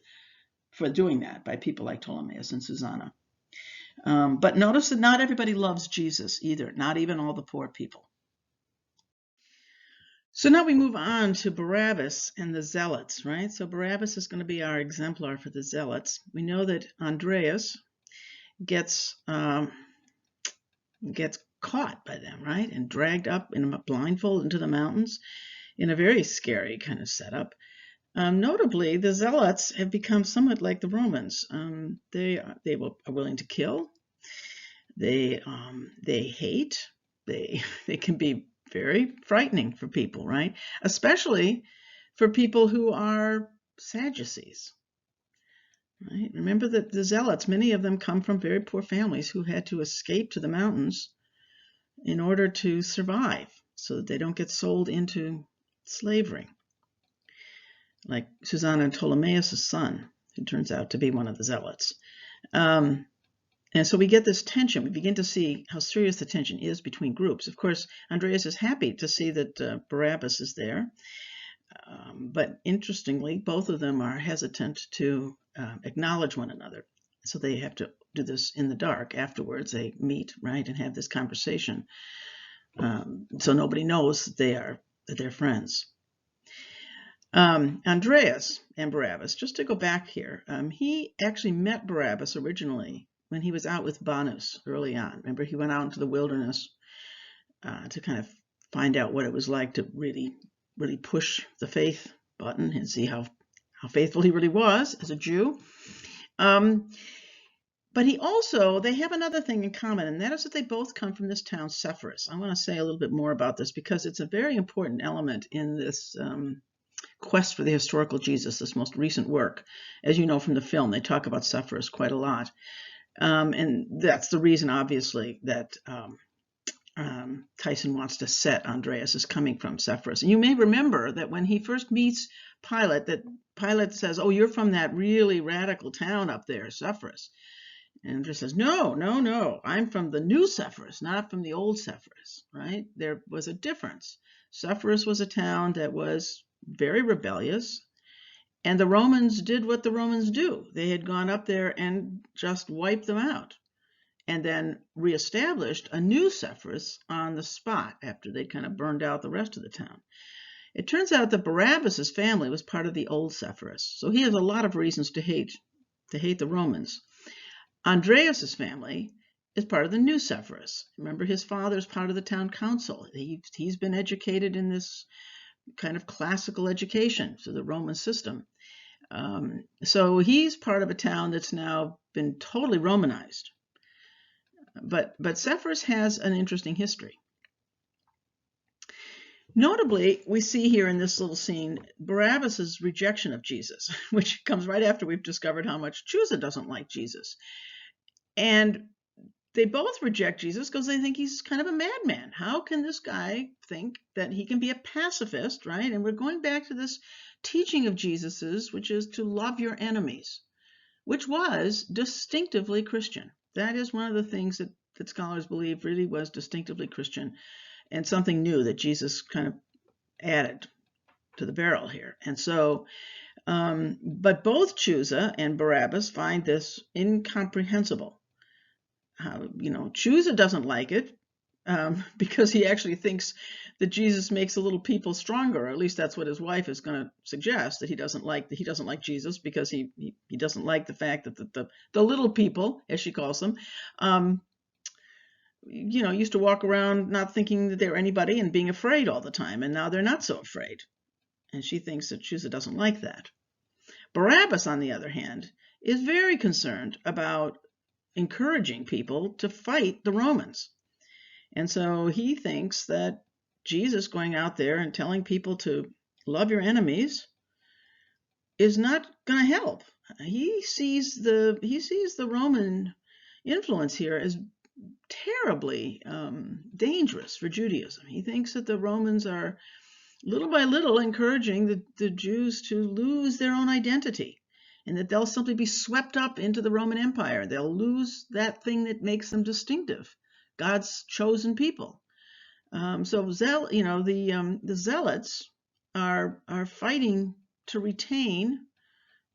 for doing that by people like Ptolemus and Susanna. But notice that not everybody loves Jesus either, not even all the poor people. So now we move on to Barabbas and the Zealots, right? So Barabbas is going to be our exemplar for the Zealots. We know that Andreas gets caught by them, right? And dragged up in a blindfold into the mountains in a very scary kind of setup. Notably, the Zealots have become somewhat like the Romans. They are willing to kill. They hate. They can be very frightening for people, right? Especially for people who are Sadducees. Right? Remember that the Zealots, many of them come from very poor families who had to escape to the mountains in order to survive so that they don't get sold into slavery. Like Susanna and Ptolemaeus' son, who turns out to be one of the Zealots. And so we get this tension. We begin to see how serious the tension is between groups. Of course, Andreas is happy to see that Barabbas is there. But interestingly, both of them are hesitant to acknowledge one another. So they have to do this in the dark. Afterwards, they meet, right, and have this conversation. So nobody knows that they're friends. Andreas and Barabbas, just to go back here, he actually met Barabbas originally when he was out with Banus early on. Remember, he went out into the wilderness to kind of find out what it was like to really push the faith button and see how faithful he really was as a Jew. But they have another thing in common, and that is that they both come from this town, Sepphoris. I want to say a little bit more about this because it's a very important element in this quest for the historical Jesus, this most recent work. As you know from the film, they talk about Sepphoris quite a lot. And that's the reason, obviously, that Tyson wants to set Andreas as coming from Sepphoris. And you may remember that when he first meets Pilate, that Pilate says, "Oh, you're from that really radical town up there, Sepphoris." And Andreas says, No, I'm from the new Sepphoris, not from the old Sepphoris, right? There was a difference. Sepphoris was a town that was very rebellious, and the Romans did what the Romans do. They had gone up there and just wiped them out, and then reestablished a new Sepphoris on the spot after they'd kind of burned out the rest of the town. It turns out that Barabbas' family was part of the old Sepphoris, so he has a lot of reasons to hate the Romans. Andreas' family is part of the new Sepphoris. Remember, his father's part of the town council. He's been educated in this kind of classical education, so the Roman system. So he's part of a town that's now been totally Romanized. But Sepphoris has an interesting history. Notably, we see here in this little scene Barabbas' rejection of Jesus, which comes right after we've discovered how much Chusa doesn't like Jesus. And they both reject Jesus because they think he's kind of a madman. How can this guy think that he can be a pacifist, right? And we're going back to this teaching of Jesus's, which is to love your enemies, which was distinctively Christian. That is one of the things that scholars believe really was distinctively Christian and something new that Jesus kind of added to the barrel here. And so, but both Chusa and Barabbas find this incomprehensible. Chusa doesn't like it because he actually thinks that Jesus makes the little people stronger, or at least that's what his wife is going to suggest, that he doesn't like Jesus because he doesn't like the fact that the little people, as she calls them, used to walk around not thinking that they were anybody and being afraid all the time, and now they're not so afraid. And she thinks that Chusa doesn't like that. Barabbas, on the other hand, is very concerned about encouraging people to fight the Romans. And so he thinks that Jesus going out there and telling people to love your enemies is not going to help. He sees the Roman influence here as terribly dangerous for Judaism. He thinks that the Romans are little by little encouraging the Jews to lose their own identity, and that they'll simply be swept up into the Roman Empire. They'll lose that thing that makes them distinctive, God's chosen people. The Zealots are fighting to retain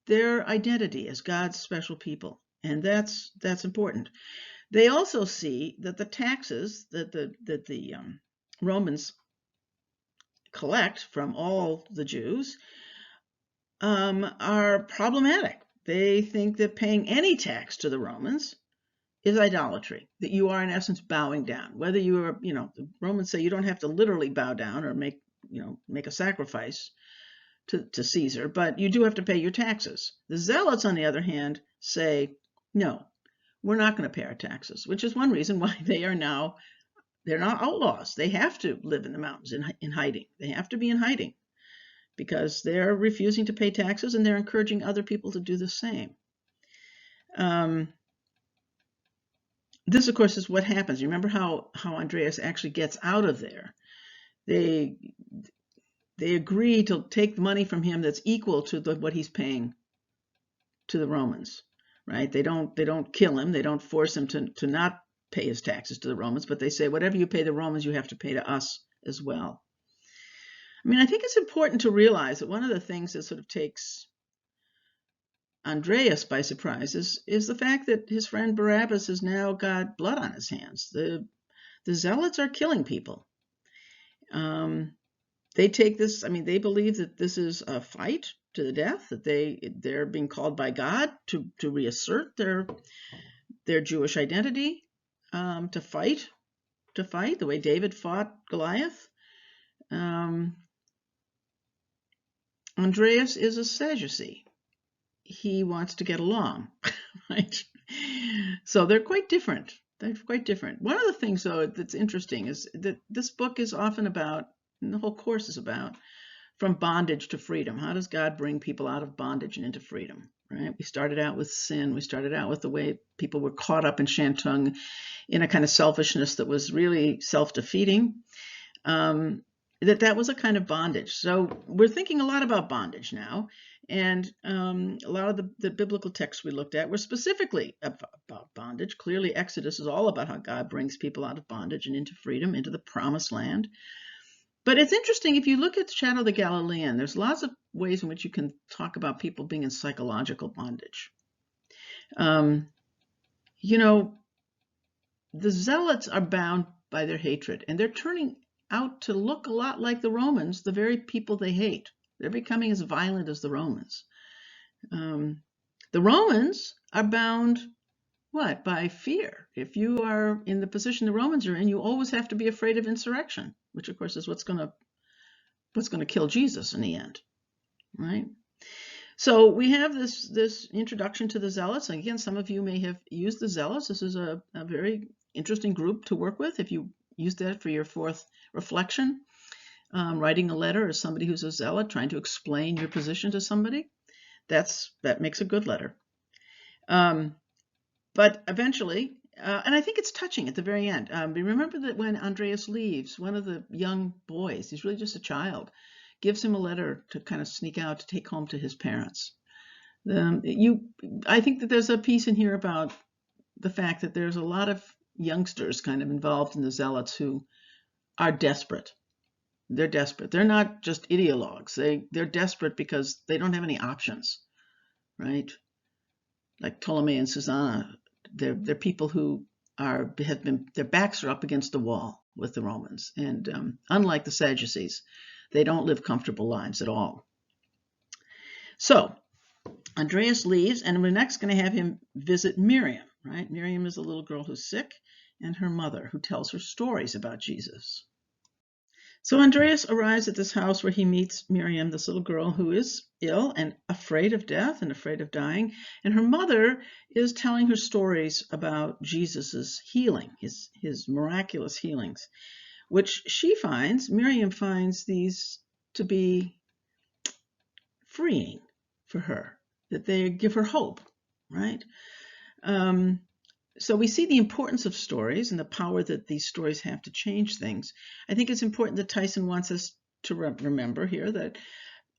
their identity as God's special people, and that's important. They also see that the taxes that the Romans collect from all the Jews are problematic. They think that paying any tax to the Romans is idolatry, that you are in essence bowing down. Whether you are, the Romans say you don't have to literally bow down or make a sacrifice to Caesar, but you do have to pay your taxes. The Zealots, on the other hand, say, no, we're not going to pay our taxes, which is one reason why they're not outlaws. They have to live in the mountains in hiding. They have to be in hiding because they're refusing to pay taxes and they're encouraging other people to do the same. This, of course, is what happens. You remember how Andreas actually gets out of there. They agree to take the money from him that's equal to what he's paying to the Romans, right? They don't kill him. They don't force him to not pay his taxes to the Romans, but they say, whatever you pay the Romans, you have to pay to us as well. I mean, I think it's important to realize that one of the things that sort of takes Andreas by surprise is the fact that his friend Barabbas has now got blood on his hands. The Zealots are killing people. They take this, they believe that this is a fight to the death, that they're being called by God to reassert their Jewish identity, to fight the way David fought Goliath. Andreas is a Sadducee. He wants to get along, right? So they're quite different. One of the things, though, that's interesting is that this book is often about, and the whole course is about, from bondage to freedom. How does God bring people out of bondage and into freedom, right? We started out with sin. We started out with the way people were caught up in Shantung in a kind of selfishness that was really self-defeating. That was a kind of bondage. So we're thinking a lot about bondage now. And a lot of the biblical texts we looked at were specifically about bondage. Clearly, Exodus is all about how God brings people out of bondage and into freedom, into the promised land. But it's interesting, if you look at the Shadow of the Galilean, there's lots of ways in which you can talk about people being in psychological bondage. The Zealots are bound by their hatred, and they're turning out to look a lot like the Romans, the very people they hate. They're becoming as violent as the Romans. The Romans are bound, by fear. If you are in the position the Romans are in, you always have to be afraid of insurrection, which of course is what's going to kill Jesus in the end, right? So we have this introduction to the Zealots. And again, some of you may have used the Zealots. This is a very interesting group to work with if you use that for your fourth reflection. Writing a letter as somebody who's a zealot, trying to explain your position to somebody, that makes a good letter. But eventually, and I think it's touching at the very end. Remember that when Andreas leaves, one of the young boys, he's really just a child, gives him a letter to kind of sneak out to take home to his parents. I think that there's a piece in here about the fact that there's a lot of youngsters kind of involved in the Zealots who are desperate. They're desperate. They're not just ideologues. They're desperate because they don't have any options, right? Like Ptolemy and Susanna, they're people who their backs are up against the wall with the Romans, and unlike the Sadducees, they don't live comfortable lives at all. So Andreas leaves, and we're next going to have him visit Miriam, right? Miriam is a little girl who's sick, and her mother, who tells her stories about Jesus. So Andreas arrives at this house where he meets Miriam, this little girl who is ill and afraid of death and afraid of dying. And her mother is telling her stories about Jesus's healing, his miraculous healings, which Miriam finds these to be freeing for her, that they give her hope, right? So we see the importance of stories and the power that these stories have to change things. I think it's important that Tyson wants us to remember here that,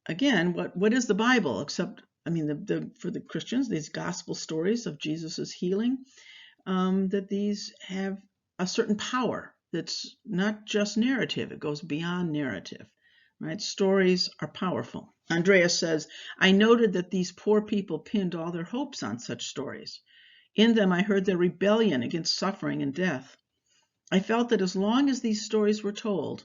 again, what is the Bible except, I mean, for the Christians, these gospel stories of Jesus's healing, that these have a certain power that's not just narrative, it goes beyond narrative, right? Stories are powerful. Andreas says, I noted that these poor people pinned all their hopes on such stories. In them, I heard their rebellion against suffering and death. I felt that as long as these stories were told,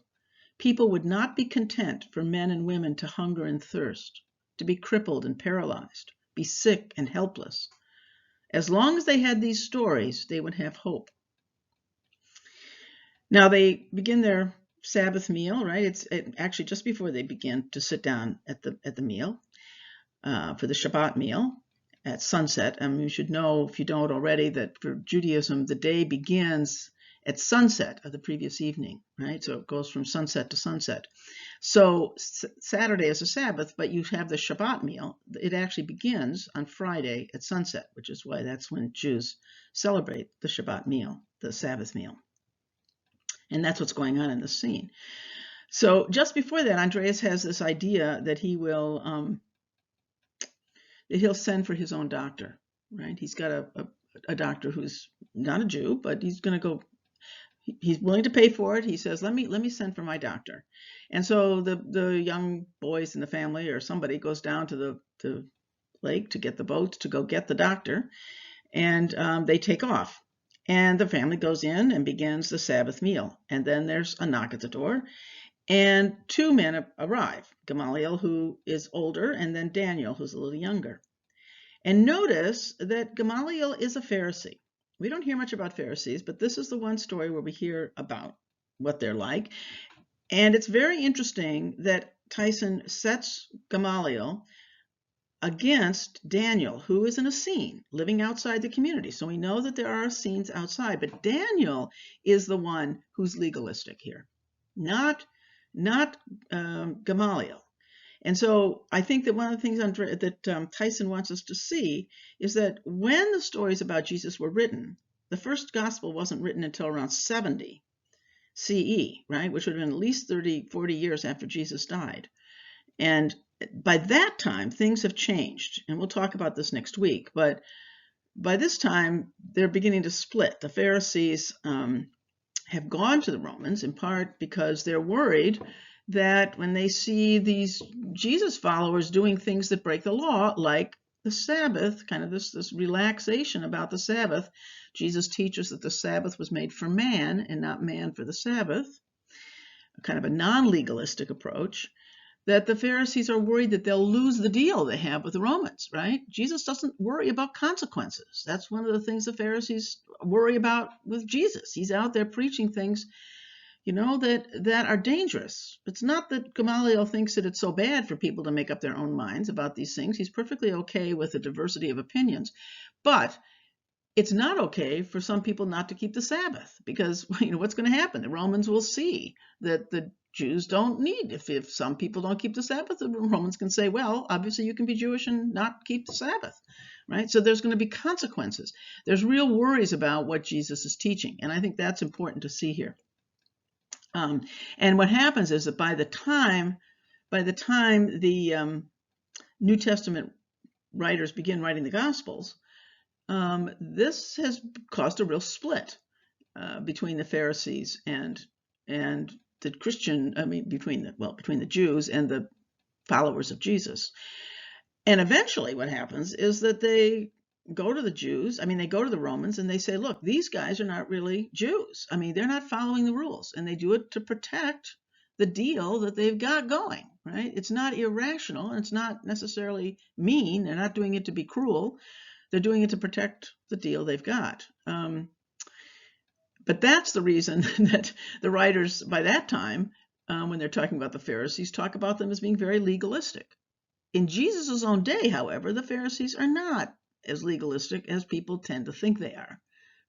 people would not be content for men and women to hunger and thirst, to be crippled and paralyzed, be sick and helpless. As long as they had these stories, they would have hope. Now they begin their Sabbath meal, right? It's actually just before they begin to sit down at the meal for the Shabbat meal at sunset. And you should know, if you don't already, that for Judaism, the day begins at sunset of the previous evening, right? So it goes from sunset to sunset. So Saturday is a Sabbath, but you have the Shabbat meal. It actually begins on Friday at sunset, which is why that's when Jews celebrate the Shabbat meal, the Sabbath meal. And that's what's going on in the scene. So just before that, Andreas has this idea that he'll send for his own doctor, right? He's got a doctor who's not a Jew, but he's going to go. He's willing to pay for it. He says, let me send for my doctor. And so the young boys in the family or somebody goes down to the lake to get the boat to go get the doctor, and they take off. And the family goes in and begins the Sabbath meal. And then there's a knock at the door, and two men arrive, Gamaliel, who is older, and then Daniel, who's a little younger. And notice that Gamaliel is a Pharisee. We don't hear much about Pharisees, but this is the one story where we hear about what they're like. And it's very interesting that Tyson sets Gamaliel against Daniel, who is an Essene, living outside the community. So we know that there are Essenes outside, but Daniel is the one who's legalistic here, not Gamaliel. And so I think that one of the things that Tyson wants us to see is that when the stories about Jesus were written, the first gospel wasn't written until around 70 CE, right? Which would have been at least 30, 40 years after Jesus died. And by that time, things have changed. And we'll talk about this next week. But by this time, they're beginning to split. The Pharisees have gone to the Romans, in part because they're worried that when they see these Jesus followers doing things that break the law, like the Sabbath, kind of this relaxation about the Sabbath. Jesus teaches that the Sabbath was made for man and not man for the Sabbath, kind of a non-legalistic approach, that the Pharisees are worried that they'll lose the deal they have with the Romans, right? Jesus doesn't worry about consequences. That's one of the things the Pharisees worry about with Jesus. He's out there preaching things that are dangerous. It's not that Gamaliel thinks that it's so bad for people to make up their own minds about these things. He's perfectly okay with a diversity of opinions, but it's not okay for some people not to keep the Sabbath, because what's going to happen? The Romans will see that the Jews don't need. If some people don't keep the Sabbath, the Romans can say, well, obviously you can be Jewish and not keep the Sabbath, right? So there's going to be consequences. There's real worries about what Jesus is teaching, and I think that's important to see here. And what happens is that by the time the New Testament writers begin writing the Gospels, this has caused a real split between the Pharisees and the Christian. Between the Jews and the followers of Jesus. And eventually, what happens is that they go to the Jews. They go to the Romans and they say, look, these guys are not really Jews. They're not following the rules, and they do it to protect the deal that they've got going, right? It's not irrational, and it's not necessarily mean. They're not doing it to be cruel. They're doing it to protect the deal they've got. But that's the reason that the writers by that time, when they're talking about the Pharisees, talk about them as being very legalistic. In Jesus' own day, however, the Pharisees are not as legalistic as people tend to think they are,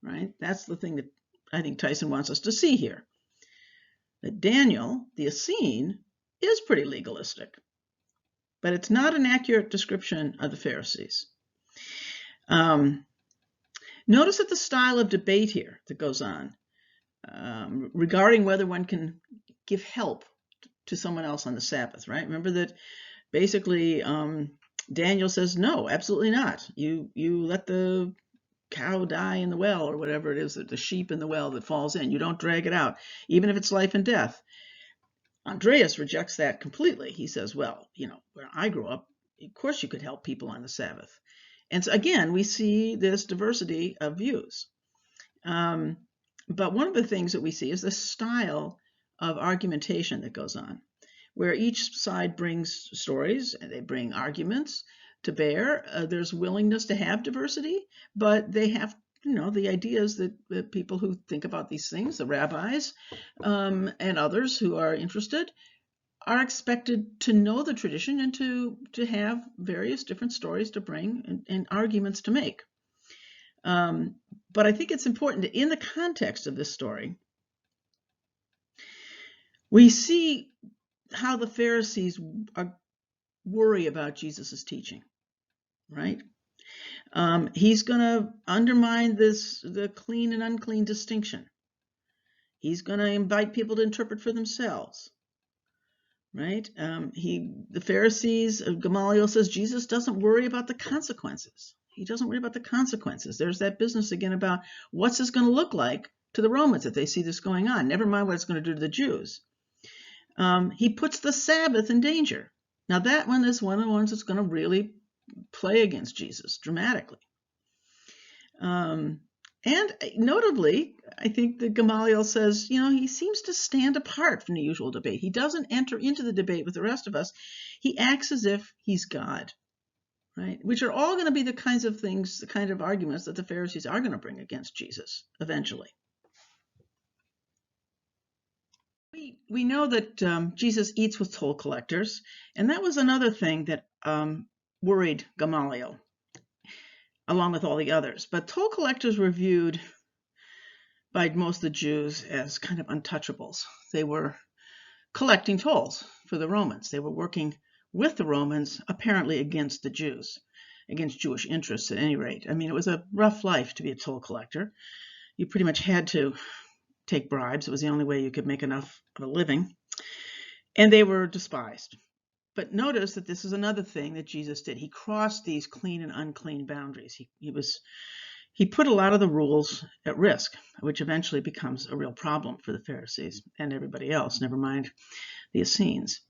right? That's the thing that I think Tyson wants us to see here. That Daniel, the Essene, is pretty legalistic. but it's not an accurate description of the Pharisees. Notice that the style of debate here that goes on regarding whether one can give help to someone else on the Sabbath, right? Remember that basically Daniel says, no, absolutely not. You let the cow die in the well, or whatever it is, the sheep in the well that falls in. You don't drag it out, even if it's life and death. Andreas rejects that completely. He says, well, where I grew up, of course you could help people on the Sabbath. And so again, we see this diversity of views. But one of the things that we see is the style of argumentation that goes on, where each side brings stories and they bring arguments to bear. There's willingness to have diversity, but they have, the ideas that people who think about these things, the rabbis and others who are interested, are expected to know the tradition and to have various different stories to bring and arguments to make. But I think it's important in the context of this story, we see how the Pharisees worry about Jesus's teaching, right? He's going to undermine the clean and unclean distinction. He's going to invite people to interpret for themselves, right? The Pharisees, Gamaliel says Jesus doesn't worry about the consequences. He doesn't worry about the consequences. There's that business again about what's this going to look like to the Romans if they see this going on. Never mind what it's going to do to the Jews. He puts the Sabbath in danger. Now that one is one of the ones that's going to really play against Jesus dramatically. And notably, I think that Gamaliel says, he seems to stand apart from the usual debate. He doesn't enter into the debate with the rest of us. He acts as if he's God, right? Which are all going to be the kinds of things, the kind of arguments that the Pharisees are going to bring against Jesus eventually. We know that Jesus eats with toll collectors, and that was another thing that worried Gamaliel, along with all the others. But toll collectors were viewed by most of the Jews as kind of untouchables. They were collecting tolls for the Romans. They were working with the Romans, apparently against the Jews, against Jewish interests at any rate. I mean, it was a rough life to be a toll collector. You pretty much had to take bribes. It was the only way you could make enough of a living. And they were despised. But notice that this is another thing that Jesus did. He crossed these clean and unclean boundaries. He put a lot of the rules at risk, which eventually becomes a real problem for the Pharisees and everybody else, never mind the Essenes.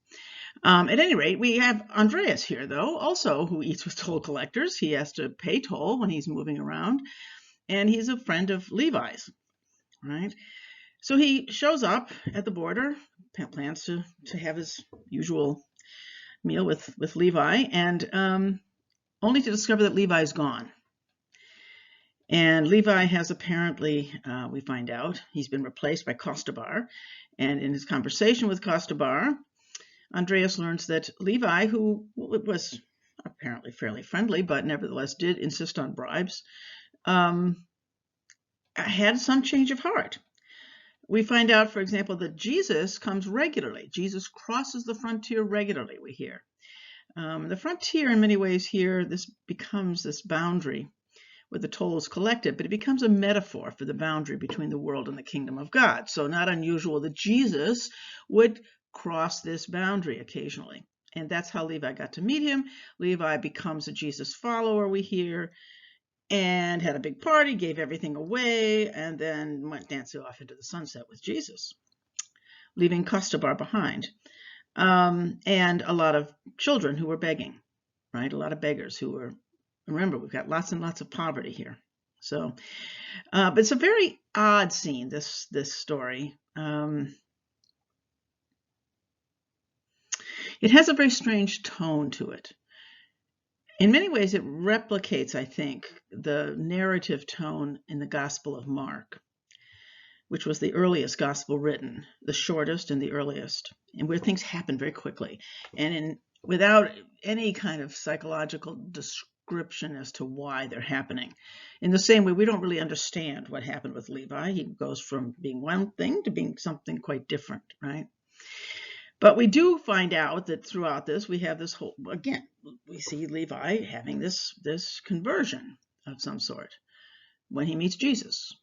At any rate, we have Andreas here, though, also who eats with toll collectors. He has to pay toll when he's moving around, and he's a friend of Levi's, right? So he shows up at the border, plans to have his usual meal with Levi, and only to discover that Levi's gone. And Levi has apparently, we find out, he's been replaced by Costabar. And in his conversation with Costabar, Andreas learns that Levi, who was apparently fairly friendly, but nevertheless did insist on bribes, had some change of heart. We find out, for example, that Jesus comes regularly. Jesus crosses the frontier regularly, we hear. The frontier, in many ways here, this becomes this boundary where the toll is collected, but it becomes a metaphor for the boundary between the world and the kingdom of God. So not unusual that Jesus would cross this boundary occasionally. And that's how Levi got to meet him. Levi becomes a Jesus follower, we hear, and had a big party, gave everything away, and then went dancing off into the sunset with Jesus, leaving Costabar behind. And a lot of children who were begging, right? A lot of beggars who were, remember, we've got lots and lots of poverty here. So, but it's a very odd scene, this story. It has a very strange tone to it. In many ways, it replicates, I think, the narrative tone in the Gospel of Mark, which was the earliest gospel written, the shortest and the earliest, and where things happen very quickly, and without any kind of psychological description as to why they're happening. In the same way, we don't really understand what happened with Levi. He goes from being one thing to being something quite different, right? But we do find out that throughout this, we have this whole, again, we see Levi having this conversion of some sort when he meets Jesus,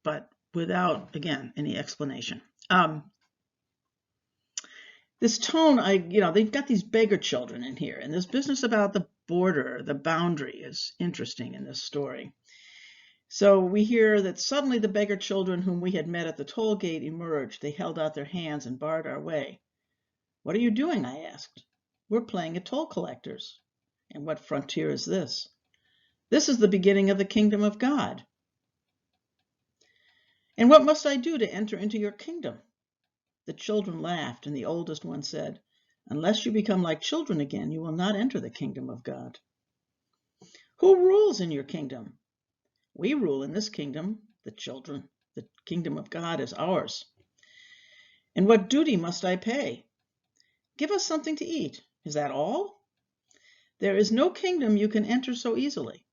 but without, again, any explanation. This tone, they've got these beggar children in here, and this business about the border, the boundary, is interesting in this story. So we hear that suddenly the beggar children whom we had met at the toll gate emerged. They held out their hands and barred our way. "What are you doing?" I asked. "We're playing at toll collectors." "And what frontier is this?" "This is the beginning of the kingdom of God." "And what must I do to enter into your kingdom?" The children laughed, and the oldest one said, "Unless you become like children again, you will not enter the kingdom of God." "Who rules in your kingdom?" "We rule in this kingdom, the children. The kingdom of God is ours." "And what duty must I pay?" "Give us something to eat." "Is that all?" "There is no kingdom you can enter so easily.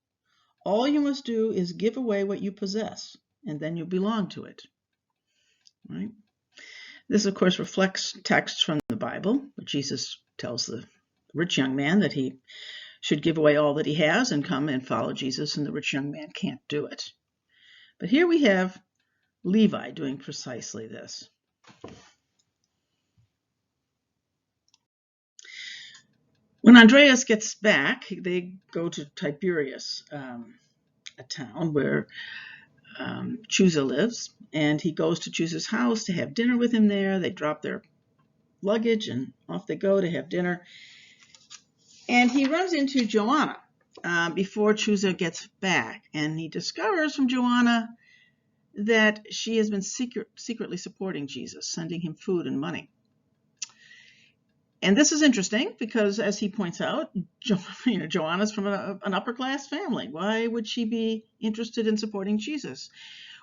All you must do is give away what you possess, and then you belong to it." Right? This, of course, reflects texts from the Bible, where Jesus tells the rich young man that he should give away all that he has and come and follow Jesus, and the rich young man can't do it. But here we have Levi doing precisely this. When Andreas gets back, they go to Tiberias, a town where Chusa lives, and he goes to Chusa's house to have dinner with him there. They drop their luggage and off they go to have dinner. And he runs into Joanna before Chusa gets back, and he discovers from Joanna that she has been secretly supporting Jesus, sending him food and money. And this is interesting because, as he points out, Joanna's from an upper-class family. Why would she be interested in supporting Jesus?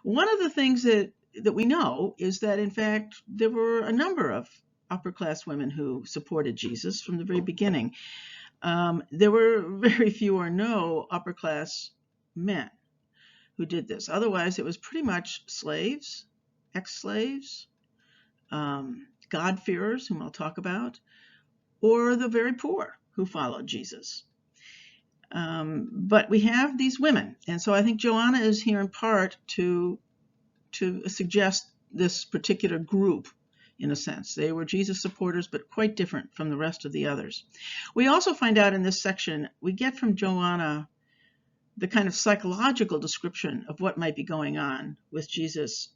One of the things that we know is that, in fact, there were a number of upper-class women who supported Jesus from the very beginning. There were very few or no upper-class men who did this. Otherwise, it was pretty much slaves, ex-slaves, God-fearers, whom I'll talk about, or the very poor who followed Jesus. But we have these women, and so I think Joanna is here in part to suggest this particular group, in a sense. They were Jesus supporters, but quite different from the rest of the others. We also find out in this section, we get from Joanna the kind of psychological description of what might be going on with Jesus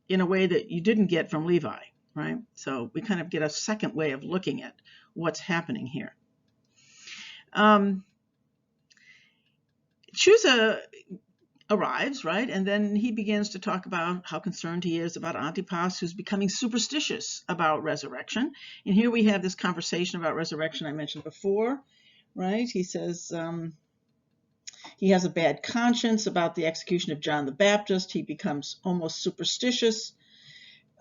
in a way that you didn't get from Levi, right? So we kind of get a second way of looking at what's happening here. Chusa arrives, right? And then he begins to talk about how concerned he is about Antipas, who's becoming superstitious about resurrection. And here we have this conversation about resurrection I mentioned before, right? He says he has a bad conscience about the execution of John the Baptist. He becomes almost superstitious.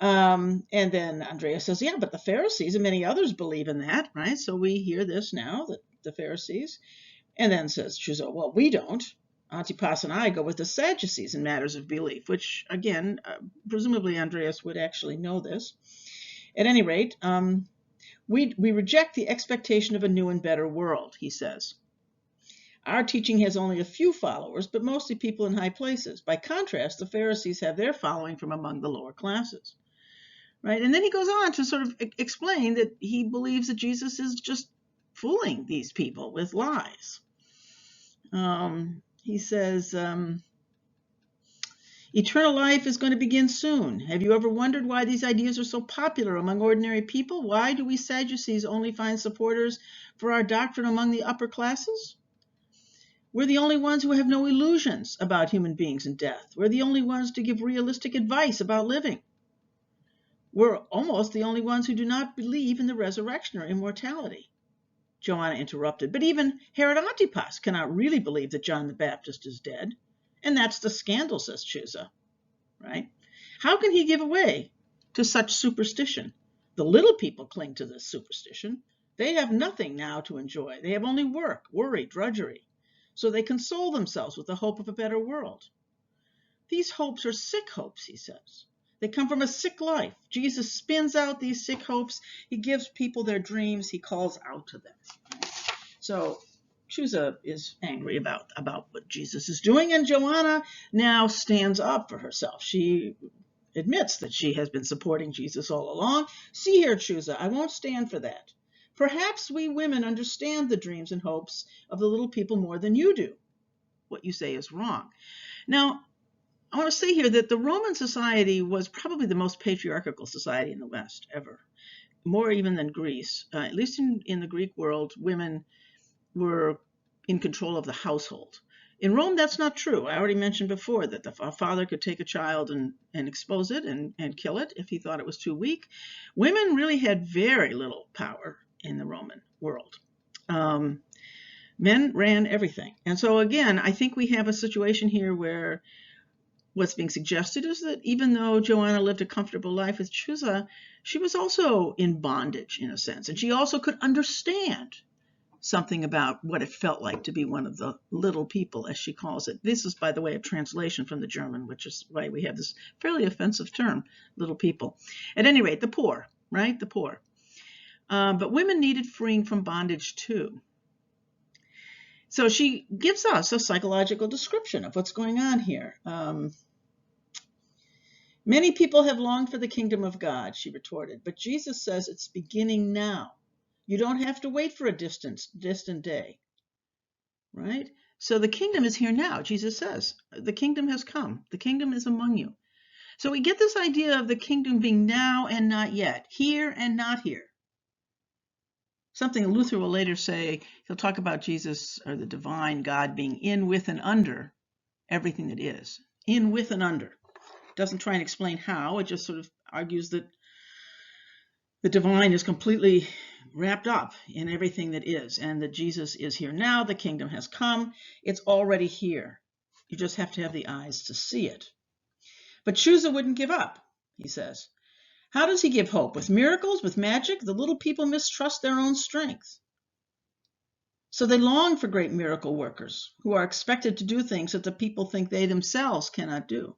And then Andreas says, yeah, but the Pharisees and many others believe in that, right? So we hear this now, that the Pharisees. And then says Chusa, well, we don't. Antipas and I go with the Sadducees in matters of belief, which, again, presumably Andreas would actually know this. At any rate, we reject the expectation of a new and better world, he says. Our teaching has only a few followers, but mostly people in high places. By contrast, the Pharisees have their following from among the lower classes. Right? And then he goes on to sort of explain that he believes that Jesus is just fooling these people with lies. He says, eternal life is going to begin soon. Have you ever wondered why these ideas are so popular among ordinary people? Why do we Sadducees only find supporters for our doctrine among the upper classes? We're the only ones who have no illusions about human beings and death. We're the only ones to give realistic advice about living. We're almost the only ones who do not believe in the resurrection or immortality. Joanna interrupted, but even Herod Antipas cannot really believe that John the Baptist is dead. And that's the scandal, says Chusa, right? How can he give way to such superstition? The little people cling to this superstition. They have nothing now to enjoy. They have only work, worry, drudgery. So they console themselves with the hope of a better world. These hopes are sick hopes, he says. They come from a sick life. Jesus spins out these sick hopes. He gives people their dreams. He calls out to them. So Chusa is angry about what Jesus is doing, and Joanna now stands up for herself. She admits that she has been supporting Jesus all along. See here, Chusa, I won't stand for that. Perhaps we women understand the dreams and hopes of the little people more than you do. What you say is wrong. Now, I want to say here that the Roman society was probably the most patriarchal society in the West ever, more even than Greece. At least in the Greek world, women were in control of the household. In Rome, that's not true. I already mentioned before that a father could take a child and expose it and kill it if he thought it was too weak. Women really had very little power in the Roman world. Men ran everything. And so again, I think we have a situation here where what's being suggested is that even though Joanna lived a comfortable life with Chusa, she was also in bondage in a sense. And she also could understand something about what it felt like to be one of the little people, as she calls it. This is, by the way, a translation from the German, which is why we have this fairly offensive term, little people. At any rate, the poor, right? The poor. But women needed freeing from bondage too. So she gives us a psychological description of what's going on here. Many people have longed for the kingdom of God, she retorted, but Jesus says it's beginning now. You don't have to wait for a distant day, right? So the kingdom is here now, Jesus says. The kingdom has come. The kingdom is among you. So we get this idea of the kingdom being now and not yet, here and not here. Something Luther will later say, he'll talk about Jesus or the divine God being in, with, and under everything that is. In, with, and under. Doesn't try and explain how, it just sort of argues that the divine is completely wrapped up in everything that is, and that Jesus is here now, the kingdom has come, it's already here. You just have to have the eyes to see it. But Chusa wouldn't give up, he says. How does he give hope? With miracles, with magic? The little people mistrust their own strength. So they long for great miracle workers who are expected to do things that the people think they themselves cannot do.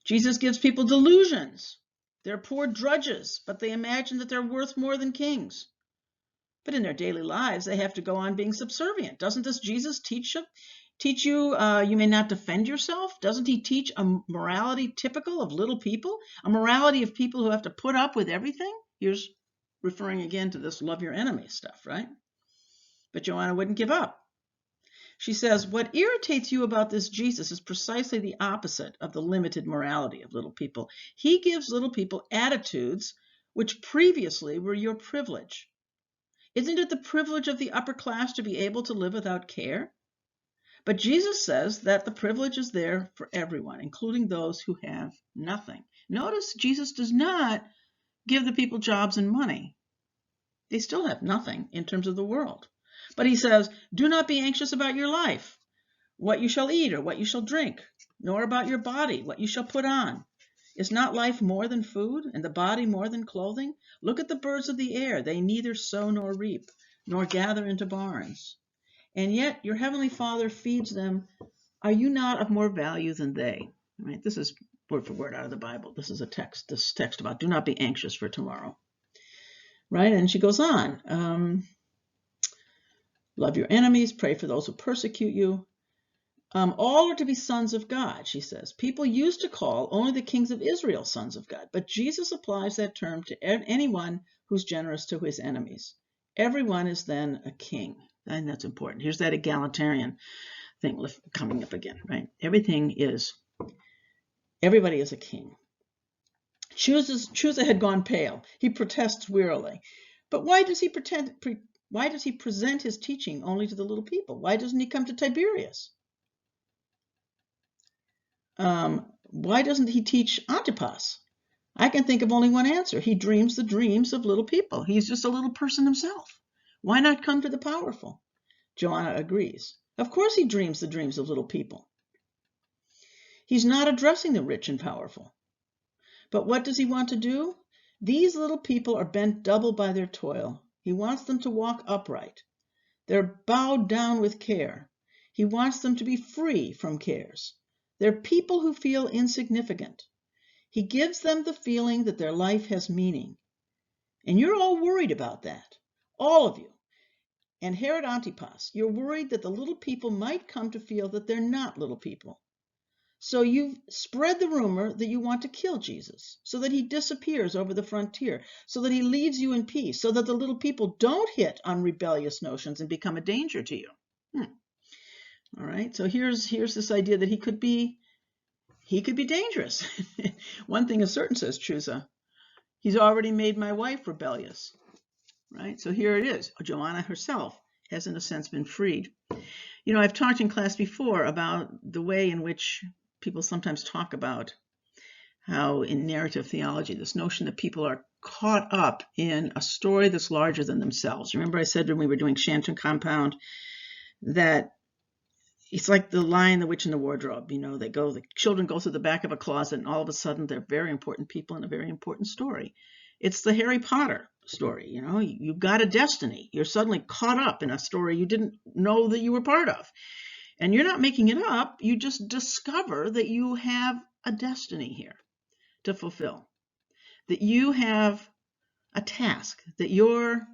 Jesus gives people delusions. They're poor drudges, but they imagine that they're worth more than kings. But in their daily lives, they have to go on being subservient. Doesn't this Jesus teach you you may not defend yourself? Doesn't he teach a morality typical of little people? A morality of people who have to put up with everything? Here's referring again to this love your enemy stuff, right? But Joanna wouldn't give up. She says, what irritates you about this Jesus is precisely the opposite of the limited morality of little people. He gives little people attitudes which previously were your privilege. Isn't it the privilege of the upper class to be able to live without care? But Jesus says that the privilege is there for everyone, including those who have nothing. Notice Jesus does not give the people jobs and money. They still have nothing in terms of the world. But he says, do not be anxious about your life, what you shall eat or what you shall drink, nor about your body, what you shall put on. Is not life more than food, and the body more than clothing? Look at the birds of the air. They neither sow nor reap, nor gather into barns. And yet your heavenly Father feeds them. Are you not of more value than they? Right? This is word for word out of the Bible. This is this text about do not be anxious for tomorrow. Right? And she goes on. Love your enemies, pray for those who persecute you. All are to be sons of God, she says. People used to call only the kings of Israel sons of God, but Jesus applies that term to anyone who's generous to his enemies. Everyone is then a king, and that's important. Here's that egalitarian thing coming up again, right? Everybody is a king. Chusa had gone pale. He protests wearily. But why does he present his teaching only to the little people? Why doesn't he come to Tiberias? Why doesn't he teach Antipas? I can think of only one answer. He dreams the dreams of little people. He's just a little person himself. Why not come to the powerful? Joanna agrees. Of course he dreams the dreams of little people. He's not addressing the rich and powerful. But what does he want to do? These little people are bent double by their toil. He wants them to walk upright. They're bowed down with care. He wants them to be free from cares. They're people who feel insignificant. He gives them the feeling that their life has meaning. And you're all worried about that, all of you. And Herod Antipas, you're worried that the little people might come to feel that they're not little people. So you've spread the rumor that you want to kill Jesus, so that he disappears over the frontier, so that he leaves you in peace, so that the little people don't hit on rebellious notions and become a danger to you. All right, so here's this idea that he could be dangerous. One thing is certain, says Chusa, he's already made my wife rebellious. Right, so here it is. Joanna herself has, in a sense, been freed. You know, I've talked in class before about the way in which people sometimes talk about how in narrative theology, this notion that people are caught up in a story that's larger than themselves. Remember I said when we were doing Shantung Compound that it's like the Lion, the Witch, and the Wardrobe. You know, the children go through the back of a closet and all of a sudden they're very important people in a very important story. It's the Harry Potter story. You know, you've got a destiny. You're suddenly caught up in a story you didn't know that you were part of. And you're not making it up. You just discover that you have a destiny here to fulfill, that you have a task, that your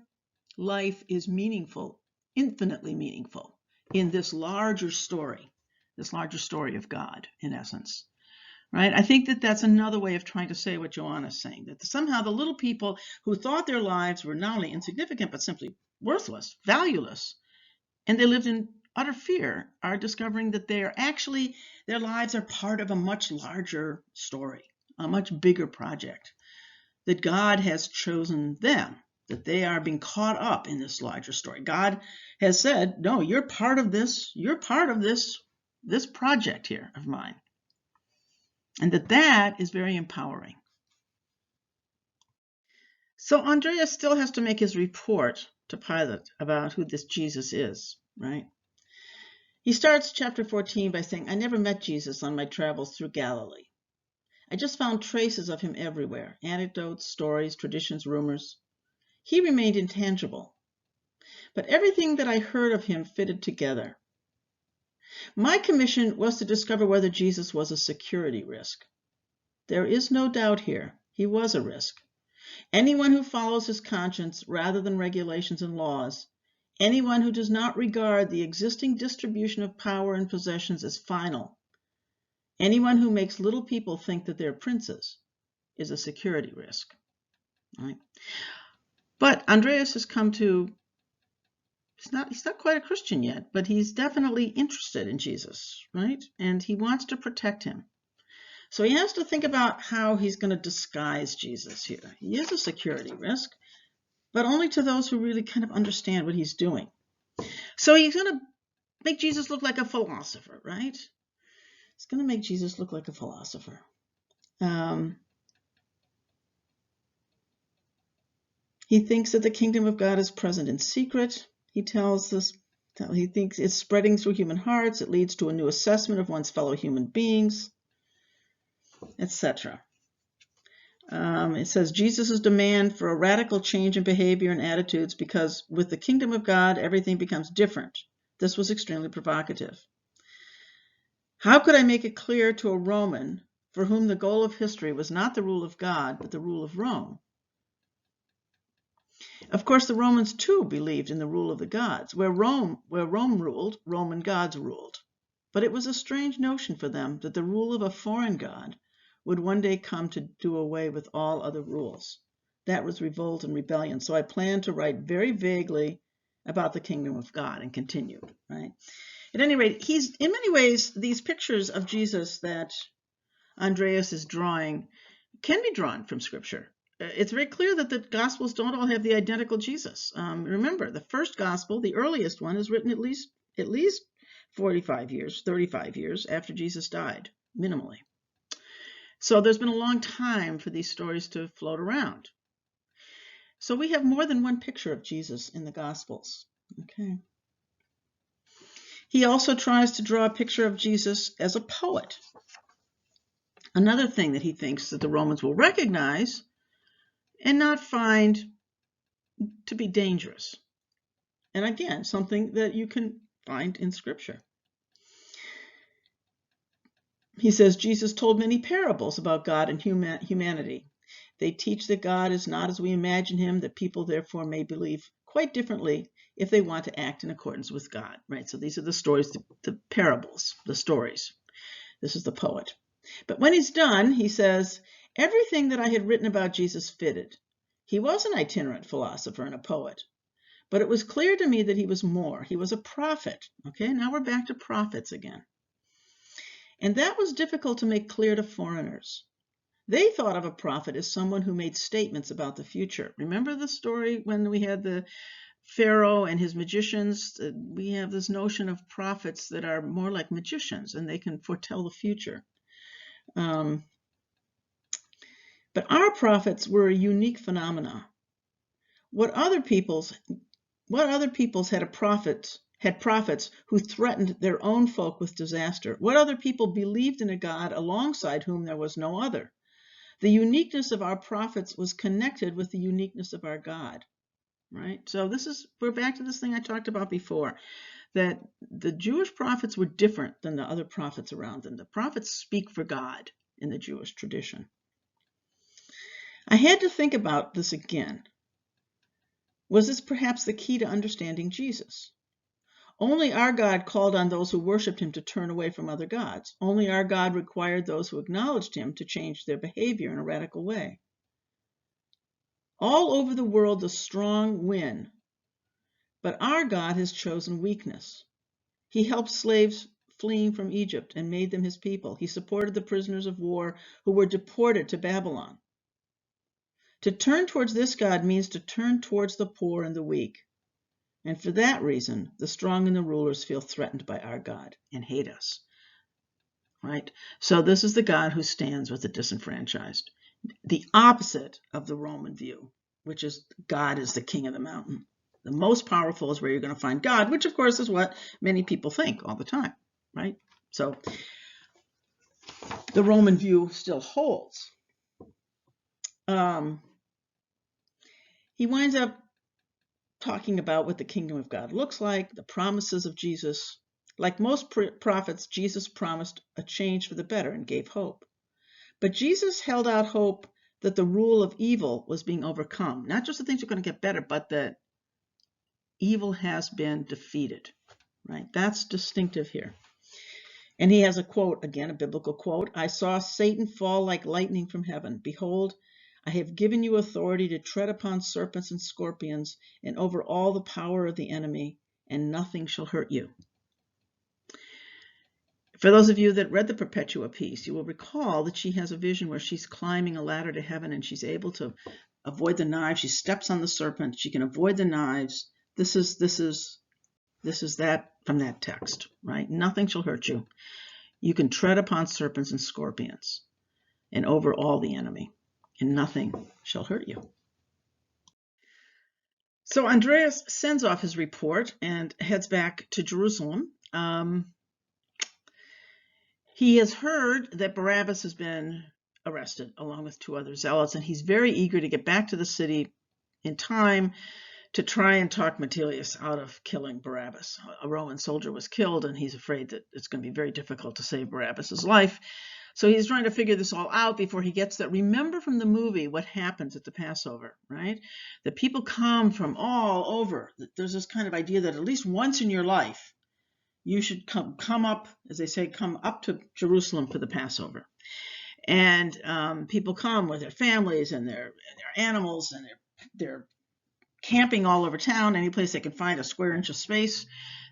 life is meaningful, infinitely meaningful in this larger story of God, in essence. Right? I think that that's another way of trying to say what Joanna's saying, that somehow the little people who thought their lives were not only insignificant, but simply worthless, valueless, and they lived in utter fear, are discovering that they are actually, their lives are part of a much larger story, a much bigger project, that God has chosen them, that they are being caught up in this larger story. God has said, no, you're part of this project here of mine. And that is very empowering. So Andreas still has to make his report to Pilate about who this Jesus is, right? He starts chapter 14 by saying, I never met Jesus on my travels through Galilee. I just found traces of him everywhere, anecdotes, stories, traditions, rumors. He remained intangible, but everything that I heard of him fitted together. My commission was to discover whether Jesus was a security risk. There is no doubt here, he was a risk. Anyone who follows his conscience rather than regulations and laws, anyone who does not regard the existing distribution of power and possessions as final, anyone who makes little people think that they're princes, is a security risk. Right? But Andreas has come to, he's not quite a Christian yet, but he's definitely interested in Jesus, right? And he wants to protect him. So he has to think about how he's going to disguise Jesus here. He is a security risk, but only to those who really kind of understand what he's doing. So he's going to make Jesus look like a philosopher, right? He's going to make Jesus look like a philosopher. He thinks that the kingdom of God is present in secret. He tells us, he thinks it's spreading through human hearts. It leads to a new assessment of one's fellow human beings, etc. It says Jesus' demand for a radical change in behavior and attitudes because with the kingdom of God, everything becomes different. This was extremely provocative. How could I make it clear to a Roman for whom the goal of history was not the rule of God, but the rule of Rome? Of course, the Romans too believed in the rule of the gods. Where Rome ruled, Roman gods ruled. But it was a strange notion for them that the rule of a foreign god would one day come to do away with all other rules. That was revolt and rebellion. So I planned to write very vaguely about the kingdom of God and continued, right? At any rate, he's, in many ways, these pictures of Jesus that Andreas is drawing can be drawn from Scripture. It's very clear that the Gospels don't all have the identical Jesus. Remember, the first Gospel, the earliest one, is written at least 45 years, 35 years after Jesus died, minimally. So there's been a long time for these stories to float around. So we have more than one picture of Jesus in the Gospels. Okay. He also tries to draw a picture of Jesus as a poet. Another thing that he thinks that the Romans will recognize and not find to be dangerous. And again, something that you can find in Scripture. He says Jesus told many parables about God and humanity. They teach that God is not as we imagine him, that people therefore may believe quite differently if they want to act in accordance with God, right? So these are the stories, the parables, the stories. This is the poet. But when he's done, he says, everything that I had written about Jesus fitted. He was an itinerant philosopher and a poet, but it was clear to me that he was more. He was a prophet. Okay, now we're back to prophets again. And that was difficult to make clear to foreigners. They thought of a prophet as someone who made statements about the future. Remember the story when we had the Pharaoh and his magicians? We have this notion of prophets that are more like magicians, and they can foretell the future. But our prophets were a unique phenomena. What other peoples had prophets who threatened their own folk with disaster? What other people believed in a God alongside whom there was no other? The uniqueness of our prophets was connected with the uniqueness of our God, right? So we're back to this thing I talked about before, that the Jewish prophets were different than the other prophets around them. The prophets speak for God in the Jewish tradition. I had to think about this again. Was this perhaps the key to understanding Jesus? Only our God called on those who worshiped him to turn away from other gods. Only our God required those who acknowledged him to change their behavior in a radical way. All over the world, the strong win, but our God has chosen weakness. He helped slaves fleeing from Egypt and made them his people. He supported the prisoners of war who were deported to Babylon. To turn towards this God means to turn towards the poor and the weak. And for that reason, the strong and the rulers feel threatened by our God and hate us. Right? So this is the God who stands with the disenfranchised. The opposite of the Roman view, which is God is the king of the mountain. The most powerful is where you're going to find God, which of course is what many people think all the time, right? So the Roman view still holds. He winds up talking about what the kingdom of God looks like, the promises of Jesus. Like most prophets, Jesus promised a change for the better and gave hope. But Jesus held out hope that the rule of evil was being overcome. Not just that things are going to get better, but that evil has been defeated, right? That's distinctive here. And he has a quote, again, a biblical quote. I saw Satan fall like lightning from heaven. Behold, I have given you authority to tread upon serpents and scorpions and over all the power of the enemy, and nothing shall hurt you. For those of you that read the Perpetua piece, you will recall that she has a vision where she's climbing a ladder to heaven and she's able to avoid the knives. She steps on the serpent. She can avoid the knives. This is that from that text, right? Nothing shall hurt you. You can tread upon serpents and scorpions and over all the enemy, and nothing shall hurt you. So Andreas sends off his report and heads back to Jerusalem. He has heard that Barabbas has been arrested along with 2 other zealots, and he's very eager to get back to the city in time to try and talk Metilius out of killing Barabbas. A Roman soldier was killed, and he's afraid that it's going to be very difficult to save Barabbas's life. So he's trying to figure this all out before he gets there. Remember from the movie what happens at the Passover, right? The people come from all over. There's this kind of idea that at least once in your life, you should come up, as they say, come up to Jerusalem for the Passover. And people come with their families and their animals, and they're camping all over town, any place they can find a square inch of space.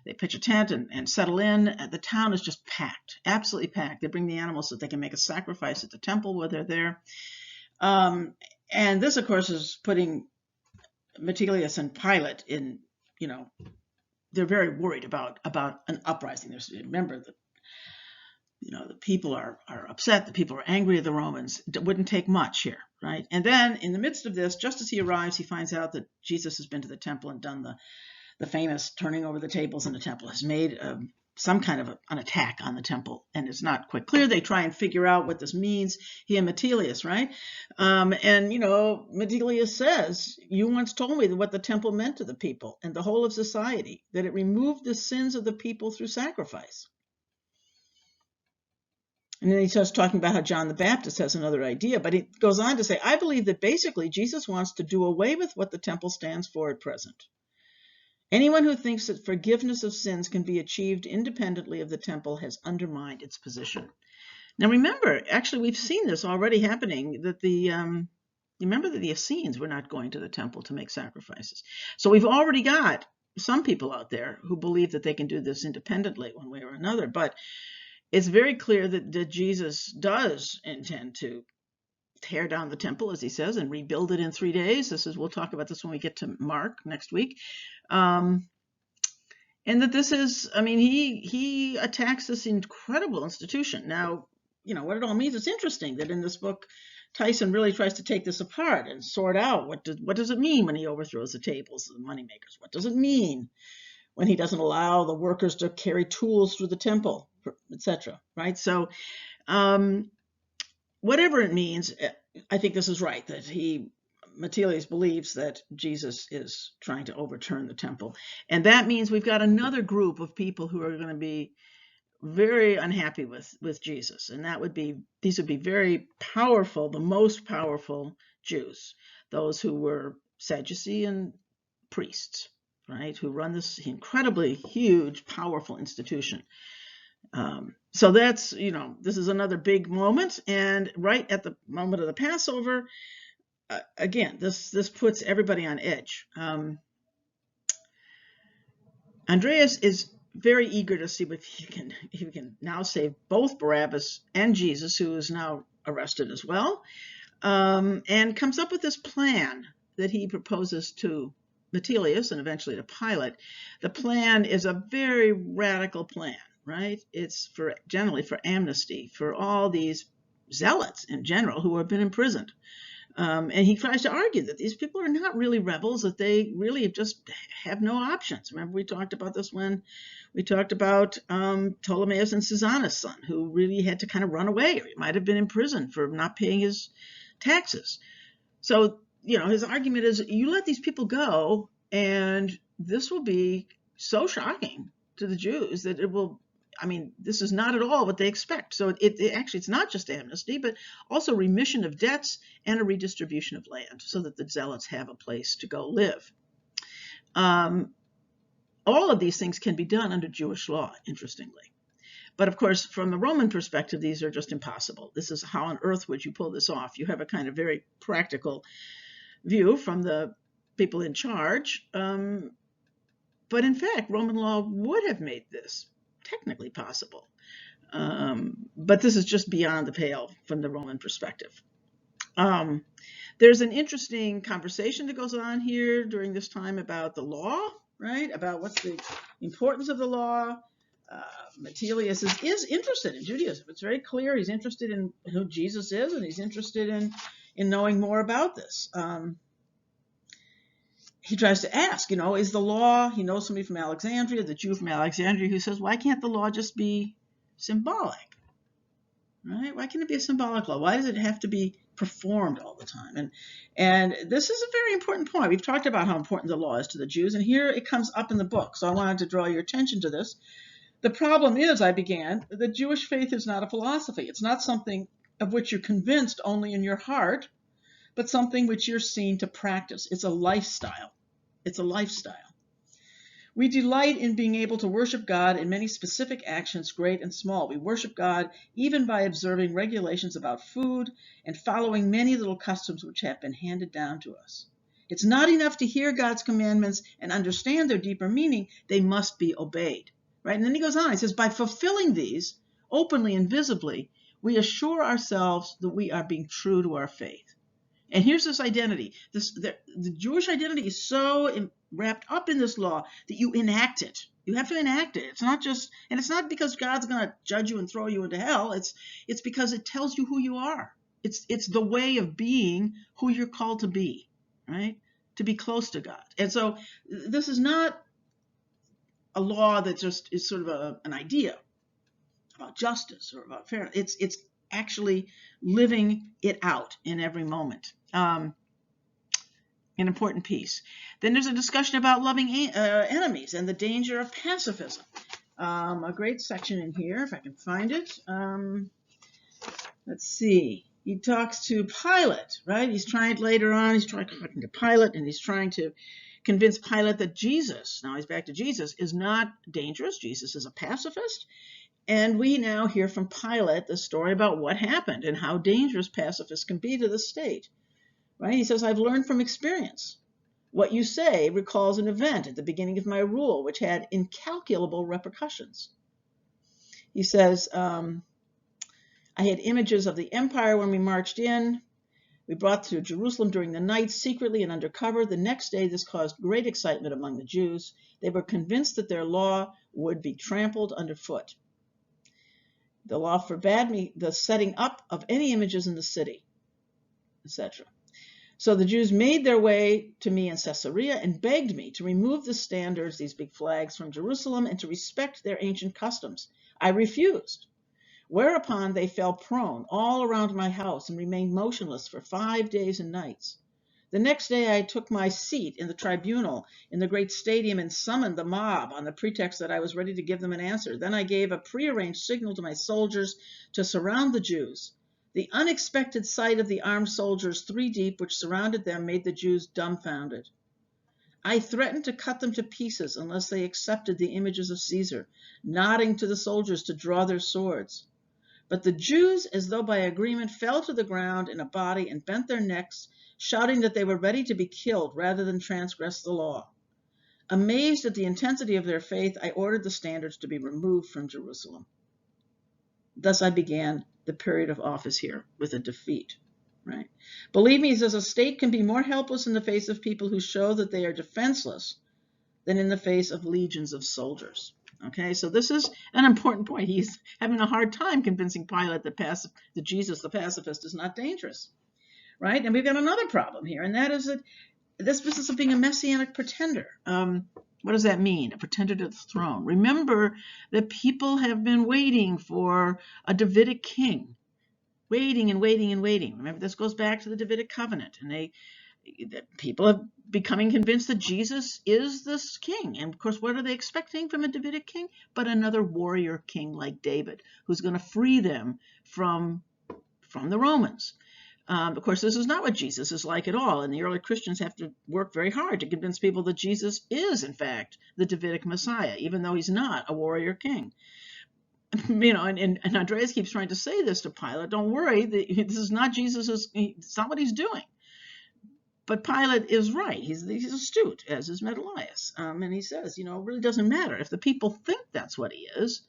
They pitch a tent and settle in. The town is just packed, absolutely packed. They bring the animals so that they can make a sacrifice at the temple while they're there. And this, of course, is putting Metilius and Pilate in, they're very worried about an uprising. Remember, the people are upset. The people are angry at the Romans. It wouldn't take much here, right? And then in the midst of this, just as he arrives, he finds out that Jesus has been to the temple and done the famous turning over the tables in the temple, has made some kind of an attack on the temple, and it's not quite clear. They try and figure out what this means, he and Metilius, right? And Metilius says, you once told me what the temple meant to the people and the whole of society, that it removed the sins of the people through sacrifice. And then he starts talking about how John the Baptist has another idea, but he goes on to say, I believe that basically Jesus wants to do away with what the temple stands for at present. Anyone who thinks that forgiveness of sins can be achieved independently of the temple has undermined its position. Now remember, actually we've seen this already happening, that remember that the Essenes were not going to the temple to make sacrifices. So we've already got some people out there who believe that they can do this independently one way or another, but it's very clear that Jesus does intend to tear down the temple, as he says, and rebuild it in 3 days. We'll talk about this when we get to Mark next week. And that this is, I mean, he attacks this incredible institution. Now, what it all means, it's interesting that in this book, Tyson really tries to take this apart and sort out what does it mean when he overthrows the tables of the moneymakers? What does it mean when he doesn't allow the workers to carry tools through the temple, etc. Right? So, whatever it means, I think this is right, that Metelius believes that Jesus is trying to overturn the temple. And that means we've got another group of people who are going to be very unhappy with Jesus. And these would be very powerful, the most powerful Jews, those who were Sadducean priests, right, who run this incredibly huge, powerful institution. So that's, this is another big moment. And right at the moment of the Passover, again, this puts everybody on edge. Andreas is very eager to see if he can now save both Barabbas and Jesus, who is now arrested as well, and comes up with this plan that he proposes to Metelius and eventually to Pilate. The plan is a very radical plan, right? It's generally for amnesty for all these zealots in general who have been imprisoned. And he tries to argue that these people are not really rebels, that they really just have no options. Remember, we talked about this when we talked about Ptolemaeus and Susanna's son, who really had to kind of run away, or he might have been imprisoned for not paying his taxes. So, his argument is, you let these people go, and this will be so shocking to the Jews that it will, this is not at all what they expect. So it's not just amnesty, but also remission of debts and a redistribution of land so that the zealots have a place to go live. All of these things can be done under Jewish law, interestingly. But of course, from the Roman perspective, these are just impossible. This is, how on earth would you pull this off? You have a kind of very practical view from the people in charge. But in fact, Roman law would have made this technically possible. But this is just beyond the pale from the Roman perspective. There's an interesting conversation that goes on here during this time about the law, right? About what's the importance of the law. Metelius is interested in Judaism. It's very clear he's interested in who Jesus is, and he's interested in knowing more about this. He tries to ask, is the law, he knows somebody from Alexandria, the Jew from Alexandria, who says, why can't the law just be symbolic? Right? Why can't it be a symbolic law? Why does it have to be performed all the time? And this is a very important point. We've talked about how important the law is to the Jews, and here it comes up in the book. So I wanted to draw your attention to this. The problem is, the Jewish faith is not a philosophy. It's not something of which you're convinced only in your heart, but something which you're seen to practice. It's a lifestyle. It's a lifestyle. We delight in being able to worship God in many specific actions, great and small. We worship God even by observing regulations about food and following many little customs which have been handed down to us. It's not enough to hear God's commandments and understand their deeper meaning. They must be obeyed. Right? And then he goes on. He says, by fulfilling these openly and visibly, we assure ourselves that we are being true to our faith. And here's this identity. The Jewish identity is so wrapped up in this law that you enact it. You have to enact it. It's not because God's going to judge you and throw you into hell. It's because it tells you who you are. It's the way of being who you're called to be, right? To be close to God. And so this is not a law that just is sort of an idea about justice or about fairness. It's actually living it out in every moment. An important piece. Then there's a discussion about loving enemies and the danger of pacifism. A great section in here, if I can find it. let's see. He talks to Pilate, right? He's trying talking to Pilate, and he's trying to convince Pilate that Jesus, now he's back to Jesus, is not dangerous. Jesus is a pacifist. And we now hear from Pilate the story about what happened and how dangerous pacifists can be to the state, right? He says, I've learned from experience. What you say recalls an event at the beginning of my rule, which had incalculable repercussions. He says, I had images of the empire when we marched in. We brought to Jerusalem during the night, secretly and undercover. The next day, this caused great excitement among the Jews. They were convinced that their law would be trampled underfoot. The law forbade me the setting up of any images in the city, etc. So the Jews made their way to me in Caesarea and begged me to remove the standards, these big flags, from Jerusalem and to respect their ancient customs. I refused. Whereupon they fell prone all around my house and remained motionless for 5 days and nights. The next day I took my seat in the tribunal in the great stadium and summoned the mob on the pretext that I was ready to give them an answer. Then I gave a prearranged signal to my soldiers to surround the Jews. The unexpected sight of the armed soldiers 3 deep which surrounded them made the Jews dumbfounded. I threatened to cut them to pieces unless they accepted the images of Caesar, nodding to the soldiers to draw their swords. But the Jews, as though by agreement, fell to the ground in a body and bent their necks, shouting that they were ready to be killed rather than transgress the law. Amazed at the intensity of their faith, I ordered the standards to be removed from Jerusalem. Thus I began the period of office here with a defeat. Right? Believe me, he says, a state can be more helpless in the face of people who show that they are defenseless than in the face of legions of soldiers. Okay, so this is an important point. He's having a hard time convincing Pilate that Jesus, the pacifist, is not dangerous, right? And we've got another problem here, and that is that this business of being a messianic pretender. What does that mean? A pretender to the throne. Remember that people have been waiting for a Davidic king, waiting and waiting and waiting. Remember, this goes back to the Davidic covenant, and people are becoming convinced that Jesus is this king. And of course, what are they expecting from a Davidic king? But another warrior king like David, who's going to free them from the Romans. Of course, this is not what Jesus is like at all. And the early Christians have to work very hard to convince people that Jesus is, in fact, the Davidic Messiah, even though he's not a warrior king. And Andreas keeps trying to say this to Pilate. Don't worry, this is not Jesus. It's not what he's doing. But Pilate is right. He's astute, as is Menelaus. And he says, it really doesn't matter. If the people think that's what he is,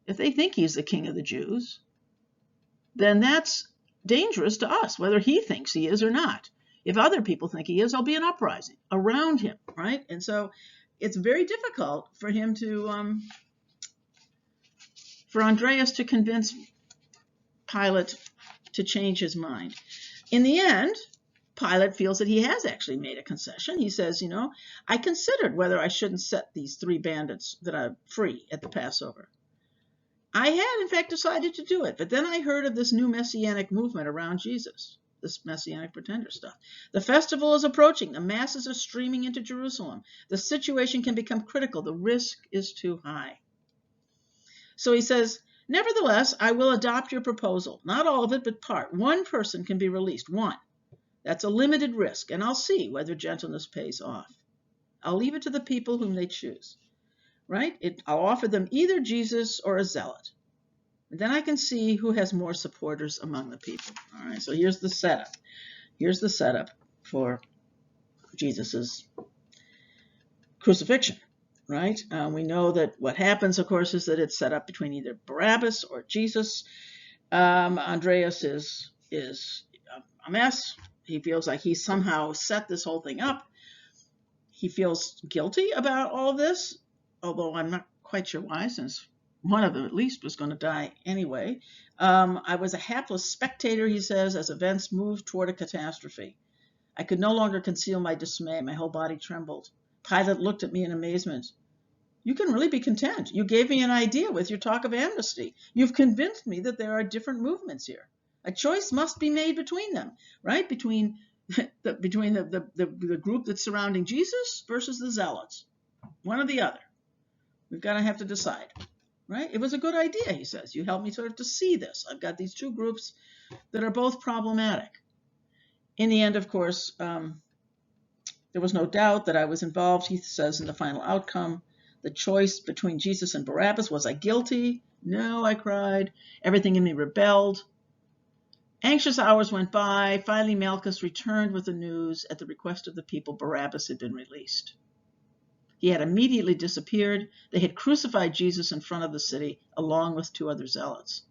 if they think he's the king of the Jews, then that's dangerous to us, whether he thinks he is or not. If other people think he is, there'll be an uprising around him, right? And so it's very difficult for him for Andreas to convince Pilate to change his mind. In the end, Pilate feels that he has actually made a concession. He says, I considered whether I shouldn't set these 3 bandits that are free at the Passover. I had, in fact, decided to do it, but then I heard of this new messianic movement around Jesus, this messianic pretender stuff. The festival is approaching. The masses are streaming into Jerusalem. The situation can become critical. The risk is too high. So he says, nevertheless, I will adopt your proposal. Not all of it, but part. 1 person can be released. 1. That's a limited risk, and I'll see whether gentleness pays off. I'll leave it to the people whom they choose, right? I'll offer them either Jesus or a zealot. And then I can see who has more supporters among the people. All right, so here's the setup. Here's the setup for Jesus's crucifixion, right? We know that what happens, of course, is that it's set up between either Barabbas or Jesus. Andreas is a mess. He feels like he somehow set this whole thing up. He feels guilty about all of this, although I'm not quite sure why, since one of them at least was going to die anyway. I was a hapless spectator, he says, as events moved toward a catastrophe. I could no longer conceal my dismay. My whole body trembled. Pilate looked at me in amazement. You can really be content. You gave me an idea with your talk of amnesty. You've convinced me that there are different movements here. A choice must be made between them, right? Between the group that's surrounding Jesus versus the zealots. One or the other. We've got to have to decide. right? It was a good idea, he says. You help me sort of to see this. I've got these two groups that are both problematic. In the end, of course, there was no doubt that I was involved, he says, in the final outcome. The choice between Jesus and Barabbas. Was I guilty? No, I cried. Everything in me rebelled. Anxious hours went by. Finally, Malchus returned with the news. At the request of the people, Barabbas had been released. He had immediately disappeared. They had crucified Jesus in front of the city, along with 2 other zealots.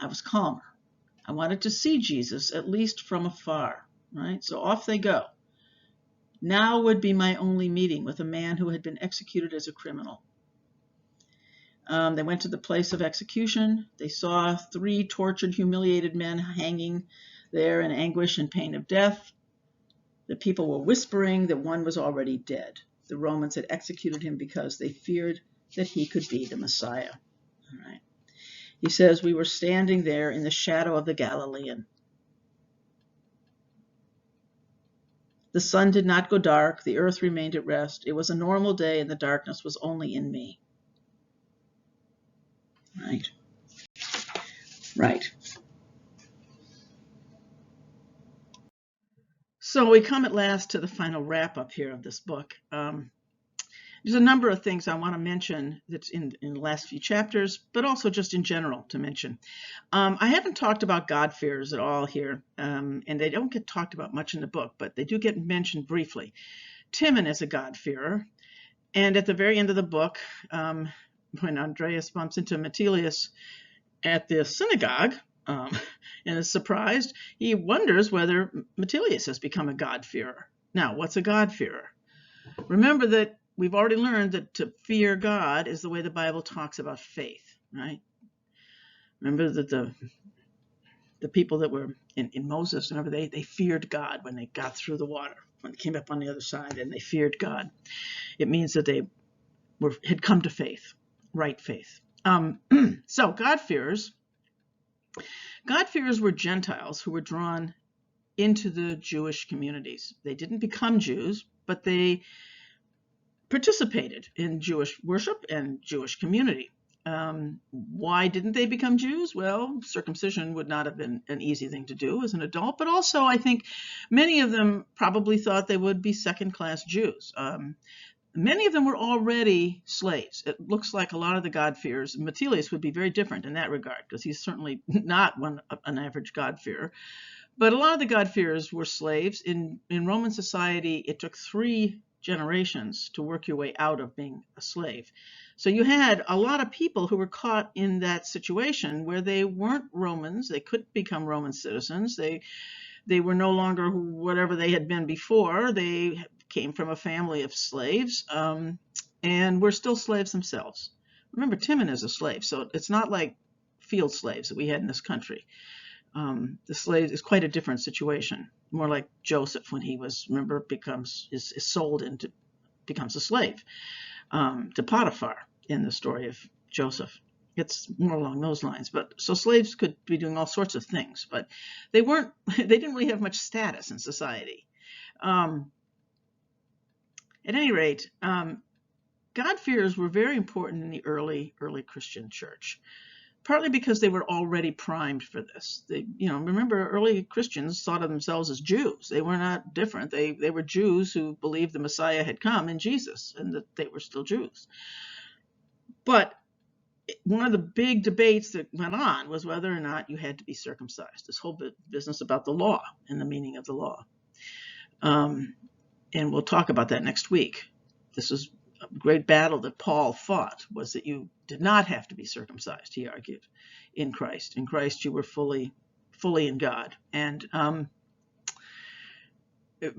I was calmer. I wanted to see Jesus, at least from afar, right? So off they go. Now would be my only meeting with a man who had been executed as a criminal. They went to the place of execution. They saw 3 tortured, humiliated men hanging there in anguish and pain of death. The people were whispering that one was already dead. The Romans had executed him because they feared that he could be the Messiah. All right. He says, we were standing there in the shadow of the Galilean. The sun did not go dark. The earth remained at rest. It was a normal day, and the darkness was only in me. Right. Right. So we come at last to the final wrap-up here of this book. There's a number of things I want to mention that's in the last few chapters, but also just in general to mention. I haven't talked about God-fearers at all here, and they don't get talked about much in the book, but they do get mentioned briefly. Timon is a God-fearer, and at the very end of the book, when Andreas bumps into Metilius at the synagogue, and is surprised, he wonders whether Metilius has become a God-fearer. Now, what's a God-fearer? Remember that we've already learned that to fear God is the way the Bible talks about faith, right? Remember that the people that were in Moses, remember they feared God when they got through the water, when they came up on the other side, and they feared God. It means that they had come to faith, right faith. So God-fearers were Gentiles who were drawn into the Jewish communities. They didn't become Jews, but they participated in Jewish worship and Jewish community. Why didn't they become Jews? Well, circumcision would not have been an easy thing to do as an adult, but also I think many of them probably thought they would be second-class Jews. Many of them were already slaves. It looks like a lot of the God-fearers, Metilius would be very different in that regard, because he's certainly not an average God-fearer. But a lot of the God-fearers were slaves. In Roman society, it took 3 generations to work your way out of being a slave. So you had a lot of people who were caught in that situation where they weren't Romans. They couldn't become Roman citizens. They were no longer whatever they had been before. They came from a family of slaves, and were still slaves themselves. Remember, Timon is a slave, so it's not like field slaves that we had in this country. The slave is quite a different situation, more like Joseph when he was, remember, is sold and becomes a slave to Potiphar in the story of Joseph. It's more along those lines. But so slaves could be doing all sorts of things, but they didn't really have much status in society. At any rate, God-fearers were very important in the early Christian church, partly because they were already primed for this. Remember, early Christians thought of themselves as Jews. They were not different. They were Jews who believed the Messiah had come in Jesus and that they were still Jews. But one of the big debates that went on was whether or not you had to be circumcised, this whole business about the law and the meaning of the law. And we'll talk about that next week. This is a great battle that Paul fought, was that you did not have to be circumcised, he argued, in Christ. In Christ, you were fully in God. And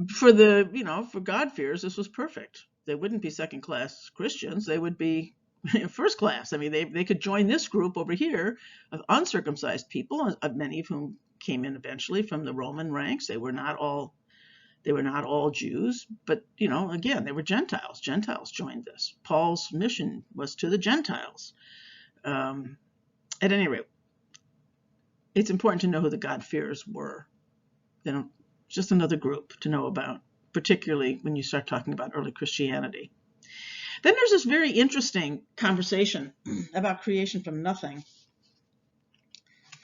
for God-fearers, this was perfect. They wouldn't be second-class Christians. They would be first class. I mean, they could join this group over here of uncircumcised people, many of whom came in eventually from the Roman ranks. They were not all Jews, but, again, they were Gentiles. Gentiles joined this. Paul's mission was to the Gentiles. At any rate, it's important to know who the God-fearers were. Just another group to know about, particularly when you start talking about early Christianity. Then there's this very interesting conversation about creation from nothing,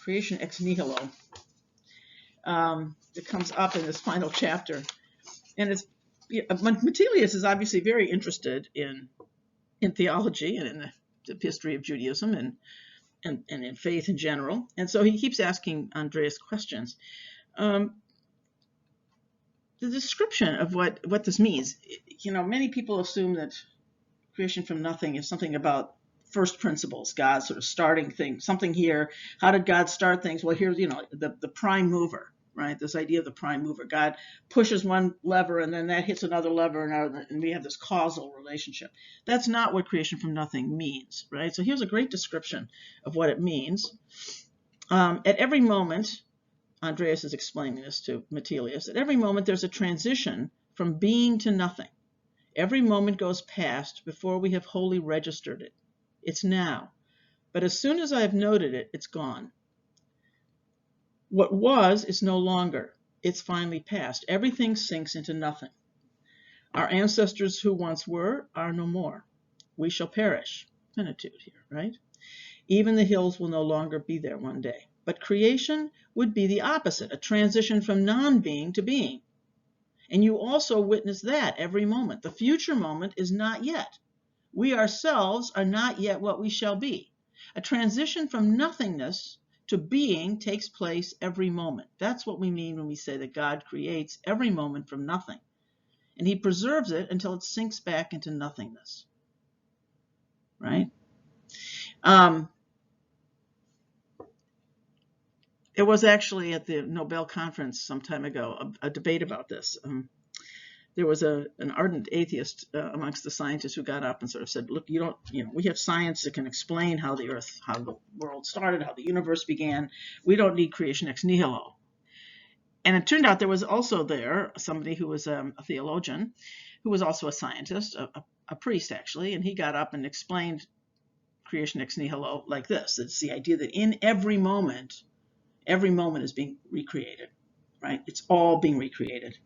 creation ex nihilo, that comes up in this final chapter. And Metelius is obviously very interested in theology and in the history of Judaism and in faith in general. And so he keeps asking Andreas questions. The description of what this means, many people assume that creation from nothing is something about first principles, God sort of starting things, something here. How did God start things? Well, here's, the prime mover, right? This idea of the prime mover. God pushes one lever and then that hits another lever and we have this causal relationship. That's not what creation from nothing means, right? So here's a great description of what it means. At every moment, Andreas is explaining this to Metelius, at every moment there's a transition from being to nothing. Every moment goes past before we have wholly registered it. It's now. But as soon as I have noted it, it's gone. What was is no longer. It's finally past. Everything sinks into nothing. Our ancestors who once were are no more. We shall perish. Finitude here, right? Even the hills will no longer be there one day. But creation would be the opposite, a transition from non-being to being. And you also witness that every moment. The future moment is not yet. We ourselves are not yet what we shall be. A transition from nothingness to being takes place every moment. That's what we mean when we say that God creates every moment from nothing. And he preserves it until it sinks back into nothingness. Right? There was actually at the Nobel conference some time ago a debate about this. There was an ardent atheist amongst the scientists who got up and sort of said, look, we have science that can explain how the world started, how the universe began. We don't need creation ex nihilo. And it turned out there was also there somebody who was a theologian, who was also a scientist, a priest actually, and he got up and explained creation ex nihilo like this. It's the idea that in every moment is being recreated, right? It's all being recreated.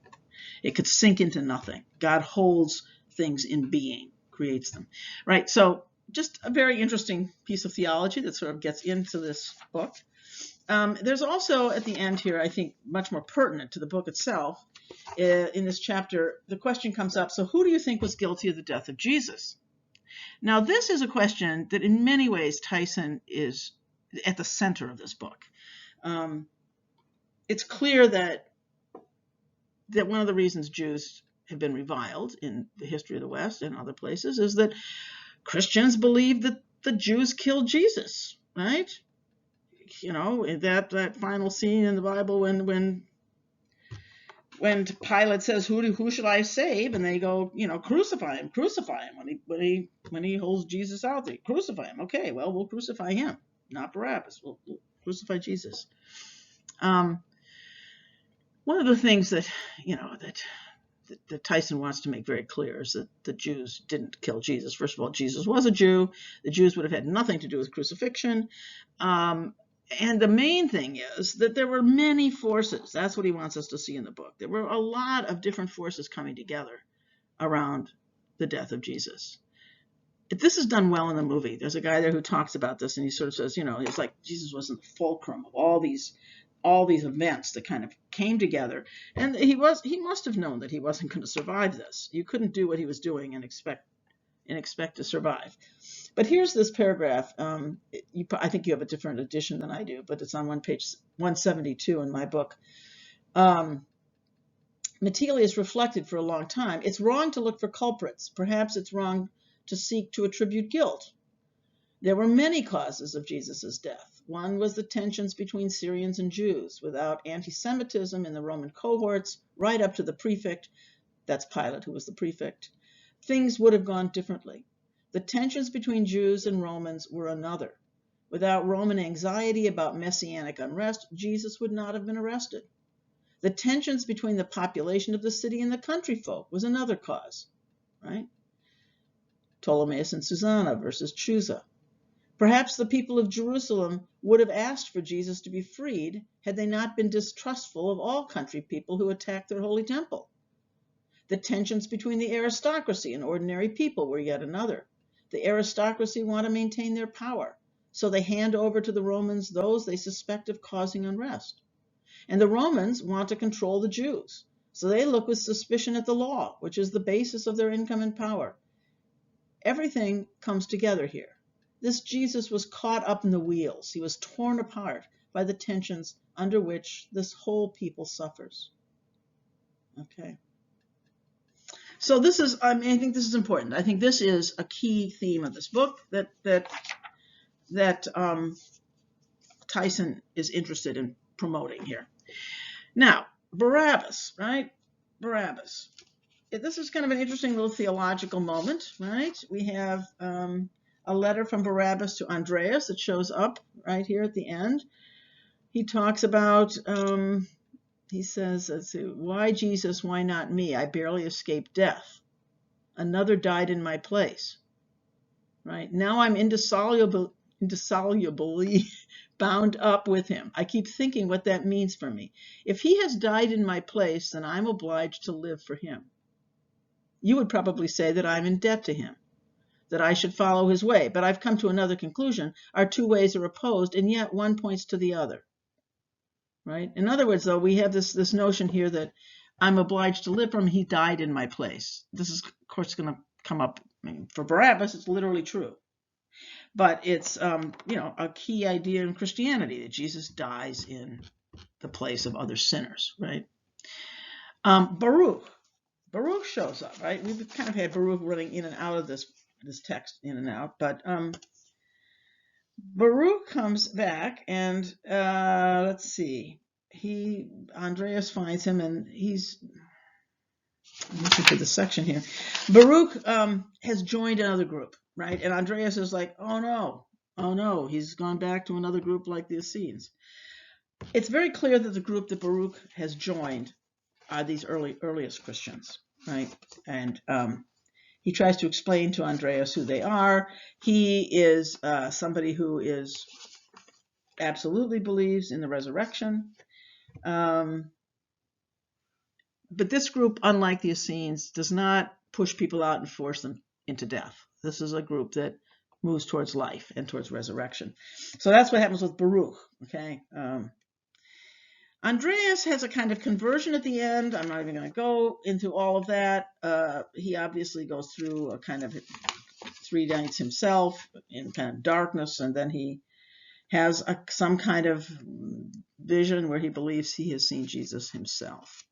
It could sink into nothing. God holds things in being, creates them, right? So just a very interesting piece of theology that sort of gets into this book. There's also at the end here, I think, much more pertinent to the book itself. In this chapter, the question comes up, so who do you think was guilty of the death of Jesus? Now, this is a question that in many ways Tyson is at the center of this book. It's clear that one of the reasons Jews have been reviled in the history of the West and other places is that Christians believe that the Jews killed Jesus, right? That final scene in the Bible when Pilate says, who should I save? And they go, crucify him. When he holds Jesus out there, crucify him. Okay, well, we'll crucify him, not Barabbas. We'll crucify Jesus. One of the things that Tyson wants to make very clear is that the Jews didn't kill Jesus. First of all, Jesus was a Jew. The Jews would have had nothing to do with crucifixion. And the main thing is that there were many forces. That's what he wants us to see in the book. There were a lot of different forces coming together around the death of Jesus. This is done well in the movie. There's a guy there who talks about this, and he sort of says, it's like Jesus was in the fulcrum of all these events that kind of came together. And he must have known that he wasn't going to survive this. You couldn't do what he was doing and expect to survive. But here's this paragraph. I think you have a different edition than I do, but it's on page 172 in my book. Metelius reflected for a long time. It's wrong to look for culprits. Perhaps it's wrong to seek to attribute guilt. There were many causes of Jesus' death. One was the tensions between Syrians and Jews. Without anti-Semitism in the Roman cohorts, right up to the prefect, that's Pilate, who was the prefect, things would have gone differently. The tensions between Jews and Romans were another. Without Roman anxiety about messianic unrest, Jesus would not have been arrested. The tensions between the population of the city and the country folk was another cause, right? Ptolemaeus and Susanna versus Chusa. Perhaps the people of Jerusalem would have asked for Jesus to be freed had they not been distrustful of all country people who attacked their holy temple. The tensions between the aristocracy and ordinary people were yet another. The aristocracy want to maintain their power, so they hand over to the Romans those they suspect of causing unrest. And the Romans want to control the Jews, so they look with suspicion at the law, which is the basis of their income and power. Everything comes together here. This Jesus was caught up in the wheels. He was torn apart by the tensions under which this whole people suffers. Okay. So this is, I think this is important. I think this is a key theme of this book that Tyson is interested in promoting here. Now, Barabbas, right? Barabbas. This is kind of an interesting little theological moment, right? We have a letter from Barabbas to Andreas that shows up right here at the end. He talks about, he says, let's see, why Jesus, why not me? I barely escaped death. Another died in my place, right? Now I'm indissolubly bound up with him. I keep thinking what that means for me. If he has died in my place, then I'm obliged to live for him. You would probably say that I'm in debt to him, that I should follow his way, but I've come to another conclusion. Our two ways are opposed, and yet one points to the other, right? In other words, though, we have this notion here that I'm obliged to live for him. He died in my place. This is, of course, going to come up. I mean, for Barabbas, it's literally true. But it's, a key idea in Christianity that Jesus dies in the place of other sinners, right? Baruch shows up, right? We've kind of had Baruch running in and out of this text, in and out, but Baruch comes back, and let's see. Andreas finds him, and I'm looking for the section here. Baruch has joined another group, right? And Andreas is like, oh no, he's gone back to another group like the Essenes. It's very clear that the group that Baruch has joined are these earliest Christians, right? And he tries to explain to Andreas who they are. He is somebody who absolutely believes in the resurrection. But this group, unlike the Essenes, does not push people out and force them into death. This is a group that moves towards life and towards resurrection. So that's what happens with Baruch, okay? Andreas has a kind of conversion at the end. I'm not even going to go into all of that. He obviously goes through a kind of 3 nights himself in kind of darkness, and then he has some kind of vision where he believes he has seen Jesus himself.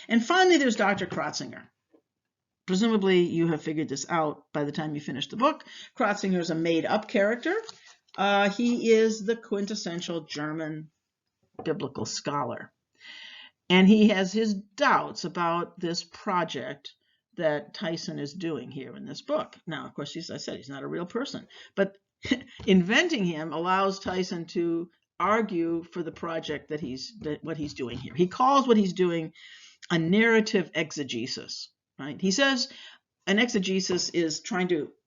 And finally, there's Dr. Kratzinger. Presumably, you have figured this out by the time you finish the book. Kratzinger is a made-up character. He is the quintessential German biblical scholar. And he has his doubts about this project that Tyson is doing here in this book. Now, of course, as I said, he's not a real person. But inventing him allows Tyson to argue for the project what he's doing here. He calls what he's doing a narrative exegesis, right? He says an exegesis is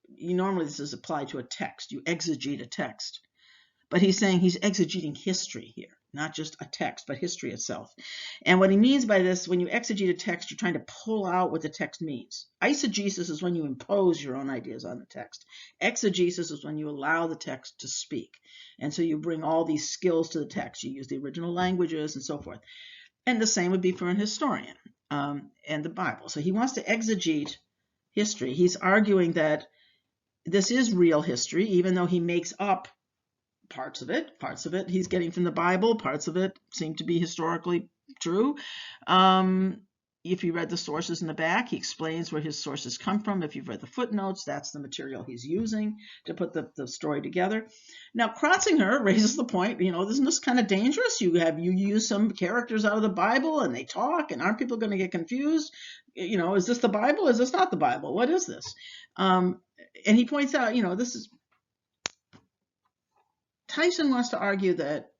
normally this is applied to a text. You exegete a text. But he's saying he's exegeting history here, not just a text, but history itself. And what he means by this, when you exegete a text, you're trying to pull out what the text means. Eisegesis is when you impose your own ideas on the text. Exegesis is when you allow the text to speak. And so you bring all these skills to the text. You use the original languages and so forth. And the same would be for an historian and the Bible. So he wants to exegete history. He's arguing that this is real history, even though he makes up parts of it he's getting from the Bible, parts of it seem to be historically true. If you read the sources in the back, he explains where his sources come from. If you've read the footnotes, that's the material he's using to put the story together. Now, Kratzinger raises the point, isn't this kind of dangerous? You use some characters out of the Bible and they talk, and aren't people going to get confused? Is this the Bible? Is this not the Bible? What is this? And he points out, Tyson wants to argue that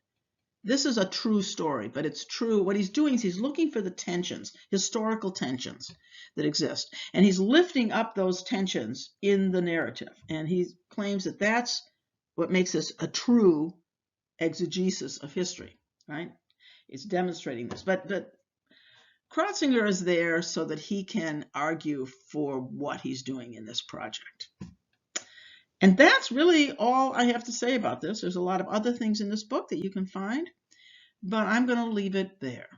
this is a true story, but it's true. What he's doing is he's looking for the tensions, historical tensions that exist, and he's lifting up those tensions in the narrative. And he claims that that's what makes this a true exegesis of history, right? It's demonstrating this. But Kratzinger is there so that he can argue for what he's doing in this project. And that's really all I have to say about this. There's a lot of other things in this book that you can find, but I'm going to leave it there.